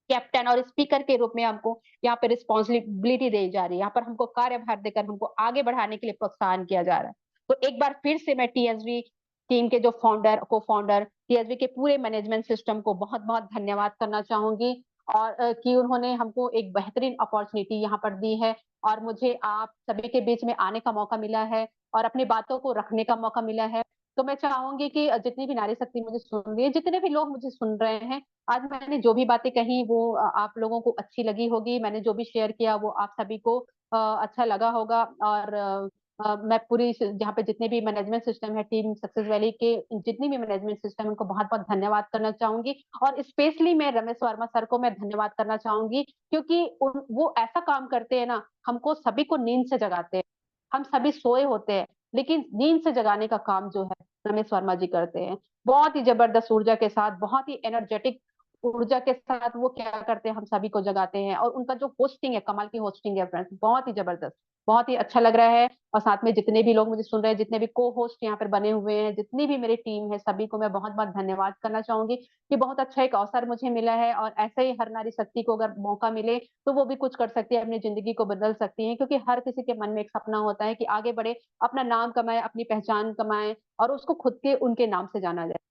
कैप्टन और स्पीकर के रूप में हमको यहाँ पे रिस्पॉन्सिबिलिटी दी जा रही है, यहाँ पर हमको कार्यभार देकर हमको आगे बढ़ाने के लिए प्रोत्साहन किया जा रहा है। तो एक बार फिर से मैं टीएसवी टीम के जो को फाउंडर, टीएसवी के पूरे मैनेजमेंट सिस्टम को बहुत बहुत धन्यवाद करना चाहूंगी। और कि उन्होंने हमको एक बेहतरीन अपॉर्चुनिटी यहाँ पर दी है, और मुझे आप सभी के बीच में आने का मौका मिला है, और अपनी बातों को रखने का मौका मिला है। तो मैं चाहूंगी कि जितनी भी नारी शक्ति मुझे सुन रही है, जितने भी लोग मुझे सुन रहे हैं, आज मैंने जो भी बातें कही वो आप लोगों को अच्छी लगी होगी, मैंने जो भी शेयर किया वो आप सभी को अच्छा लगा होगा। और मैं पूरी जहाँ पे जितने भी मैनेजमेंट सिस्टम है, टीम सक्सेस वैली के जितनी भी मैनेजमेंट सिस्टम है, उनको बहुत बहुत धन्यवाद करना चाहूंगी। और स्पेशली मैं रमेश वर्मा सर को मैं धन्यवाद करना चाहूंगी, क्योंकि वो ऐसा काम करते हैं ना, हमको सभी को नींद से जगाते हैं। हम सभी सोए होते हैं, लेकिन नींद से जगाने का काम जो है रमेश वर्मा जी करते हैं। बहुत ही जबरदस्त ऊर्जा के साथ, बहुत ही एनर्जेटिक ऊर्जा के साथ वो क्या करते हैं, हम सभी को जगाते हैं। और उनका जो होस्टिंग है, कमाल की होस्टिंग है फ्रेंड्स, बहुत ही जबरदस्त, बहुत ही अच्छा लग रहा है। और साथ में जितने भी लोग मुझे सुन रहे हैं, जितने भी को होस्ट यहाँ पर बने हुए हैं, जितनी भी मेरी टीम है, सभी को मैं बहुत बहुत धन्यवाद करना चाहूंगी कि बहुत अच्छा एक अवसर मुझे मिला है। और ऐसे ही हर नारी शक्ति को अगर मौका मिले, तो वो भी कुछ कर सकती है, अपनी जिंदगी को बदल सकती है, क्योंकि हर किसी के मन में एक सपना होता है कि आगे बढ़े, अपना नाम कमाए, अपनी पहचान कमाए, और उसको खुद के उनके नाम से जाना जाए।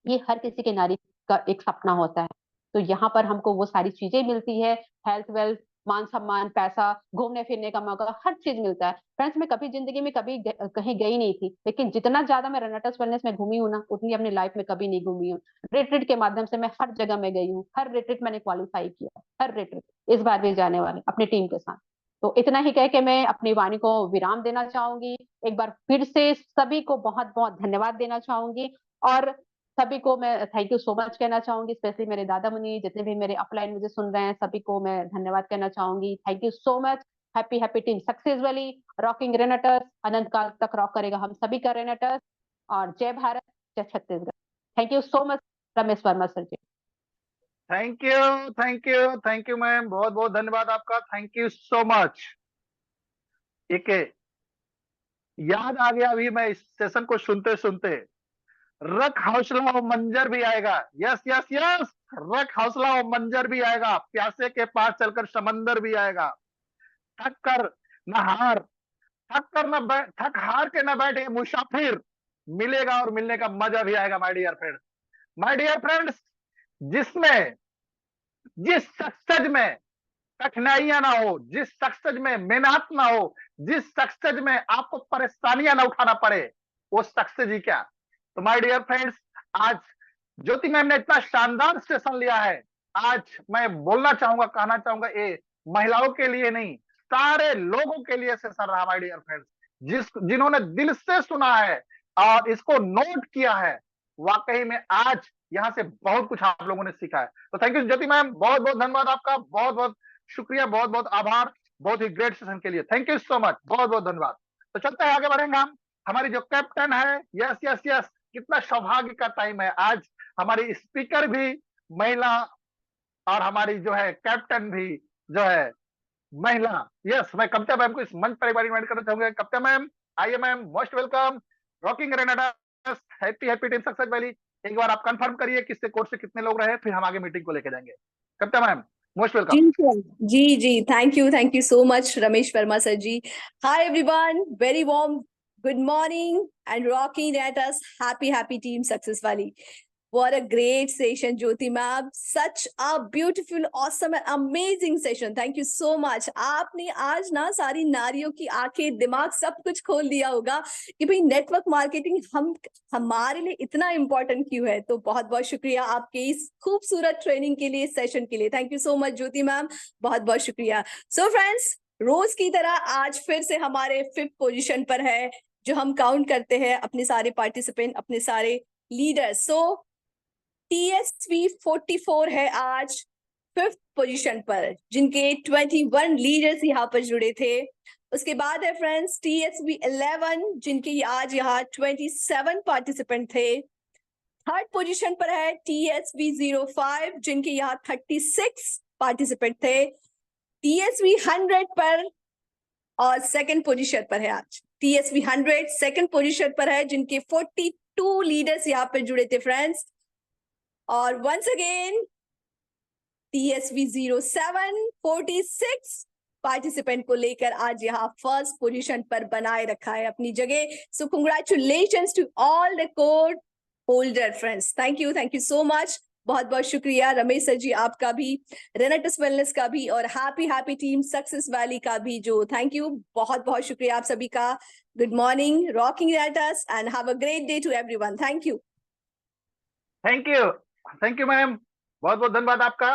ये हर किसी के नारी का एक सपना होता है। तो यहाँ पर हमको वो सारी चीजें मिलती है, हेल्थ वेल्थ, मान सम्मान, पैसा, घूमने फिरने का मौका, हर चीज मिलता है। फ्रेंड्स, मैं कभी जिंदगी में कभी कहीं गई नहीं थी, लेकिन जितना ज्यादा मैं रनटर्स वेलनेस में घूमी हूँ ना, उतनी अपनी लाइफ में कभी नहीं घूमी हूँ। रिट्रीट के माध्यम से मैं हर जगह में गई हूँ, हर रिट्रीट मैंने क्वालिफाई किया, हर रिट्रीट, इस बार भी जाने वाले अपनी टीम के साथ। तो इतना ही कह के मैं अपनी वाणी को विराम देना चाहूंगी। एक बार फिर से सभी को बहुत बहुत धन्यवाद देना चाहूंगी। और सभी को मैं थैंक यू सो मच कहना चाहूंगी, स्पेशली मेरे दादा मुनि, जितने भी मेरे अपलाइन मुझे सुन रहे हैं, सभी को मैं धन्यवाद कहना चाहूंगी। Thank you so much. Happy happy team success वाली, रॉकिंग रेनेटर्स, अनंत काल तक रॉक करेगा हम सभी का रेनेटर्स। और जय भारत, जय Chhattisgarh. Thank you so much Ramesh Verma sir ji. Thank you, thank you, thank you ma'am, बहुत बहुत धन्यवाद आपका, थैंक यू सो मच। एक याद आ गया अभी मैं इस सेशन को सुनते सुनते, रख हौसला वो मंजर भी आएगा। यस यस यस, रख हौसला वो मंजर भी आएगा, प्यासे के पास चलकर समंदर भी आएगा। थक कर न हार, थक हार के न बैठे मुसाफिर, मिलेगा और मिलने का मजा भी आएगा। My dear friends, my dear friends, जिसमें जिस सक्सेस में कठिनाइयां ना हो, जिस सक्सेस में मेहनत ना हो, जिस सक्सेस में आपको परेशानियां ना उठाना पड़े, वो सक्सेस ही क्या, तो माय डियर फ्रेंड्स, आज ज्योति मैम ने इतना शानदार सेशन लिया है। आज मैं बोलना चाहूंगा, कहना चाहूंगा, ये महिलाओं के लिए नहीं, सारे लोगों के लिए सेशन रहा माय डियर फ्रेंड्स। जिन्होंने दिल से सुना है और इसको नोट किया है, वाकई में आज यहाँ से बहुत कुछ आप लोगों ने सीखा है। तो थैंक यू ज्योति मैम, बहुत बहुत धन्यवाद आपका, बहुत बहुत शुक्रिया, बहुत बहुत आभार, बहुत ही ग्रेट सेशन के लिए। थैंक यू सो मच, बहुत बहुत धन्यवाद। तो चलते हैं, आगे बढ़ेंगे हम। हमारी जो कैप्टन है, यस यस यस, कितना सौभाग्य का टाइम है आज। हमारी स्पीकर भी महिला और हमारी जो है कैप्टन भी जो है महिला। यस, मैं कविता मैम को इस मंच पर एक बार इन्वाइट करना चाहूंगा। कविता मैम, आइए ma'am, most welcome. Rocking Grenada, happy happy team success valley. एक बार आप कंफर्म करिए किससे कोर्स से कितने लोग रहे, फिर हम आगे मीटिंग को लेके जाएंगे। Kavita ma'am, most welcome. जी sir, ji thank you so much Ramesh Verma sir ji. Hi everyone, very warm good morning and rocking at us, happy team success वाली। What a great session, Jyoti ma'am. Such a beautiful, awesome and amazing session. Thank you so much. आपने आज ना सारी नारियों की आंखें, दिमाग सब कुछ खोल दिया होगा कि भाई नेटवर्क मार्केटिंग हमारे लिए इतना इम्पोर्टेंट क्यों है। तो बहुत बहुत शुक्रिया आपके इस खूबसूरत ट्रेनिंग के लिए, सेशन के लिए। Thank you so much Jyoti ma'am, बहुत बहुत शुक्रिया। सो फ्रेंड्स, रोज की तरह आज फिर से हमारे 5th पोजीशन पर है, जो हम काउंट करते हैं अपने सारे पार्टिसिपेंट, अपने सारे लीडर्स। सो TSV 44 है आज 5th पोजीशन पर, जिनके 21 लीडर्स यहाँ पर जुड़े थे। उसके बाद है फ्रेंड्स TSV 11, जिनके आज यहाँ 27 पार्टिसिपेंट थे। 3rd पोजीशन पर है TSV 05, जिनके यहाँ 36 पार्टिसिपेंट थे। TSV 100 पर और 2nd पोजीशन पर है आज TSV 100 2nd पोजीशन पर है, जिनके 42 लीडर्स यहाँ पर जुड़े थे फ्रेंड्स। और वंस अगेन TSV 07 46 पार्टिसिपेंट को लेकर आज यहाँ 1st पोजीशन पर बनाए रखा है अपनी जगह। So congratulations to all the code holder friends. Thank you so much, बहुत बहुत शुक्रिया रमेश सर जी आपका भी, रेनेटस वेलनेस का भी, और हैप्पी टीम सक्सेस वैली का भी। जो थैंक यू, बहुत बहुत शुक्रिया आप सभी का। Good morning, rocking Renatus, and have a great day to everyone. Thank you ma'am, बहुत बहुत धन्यवाद आपका।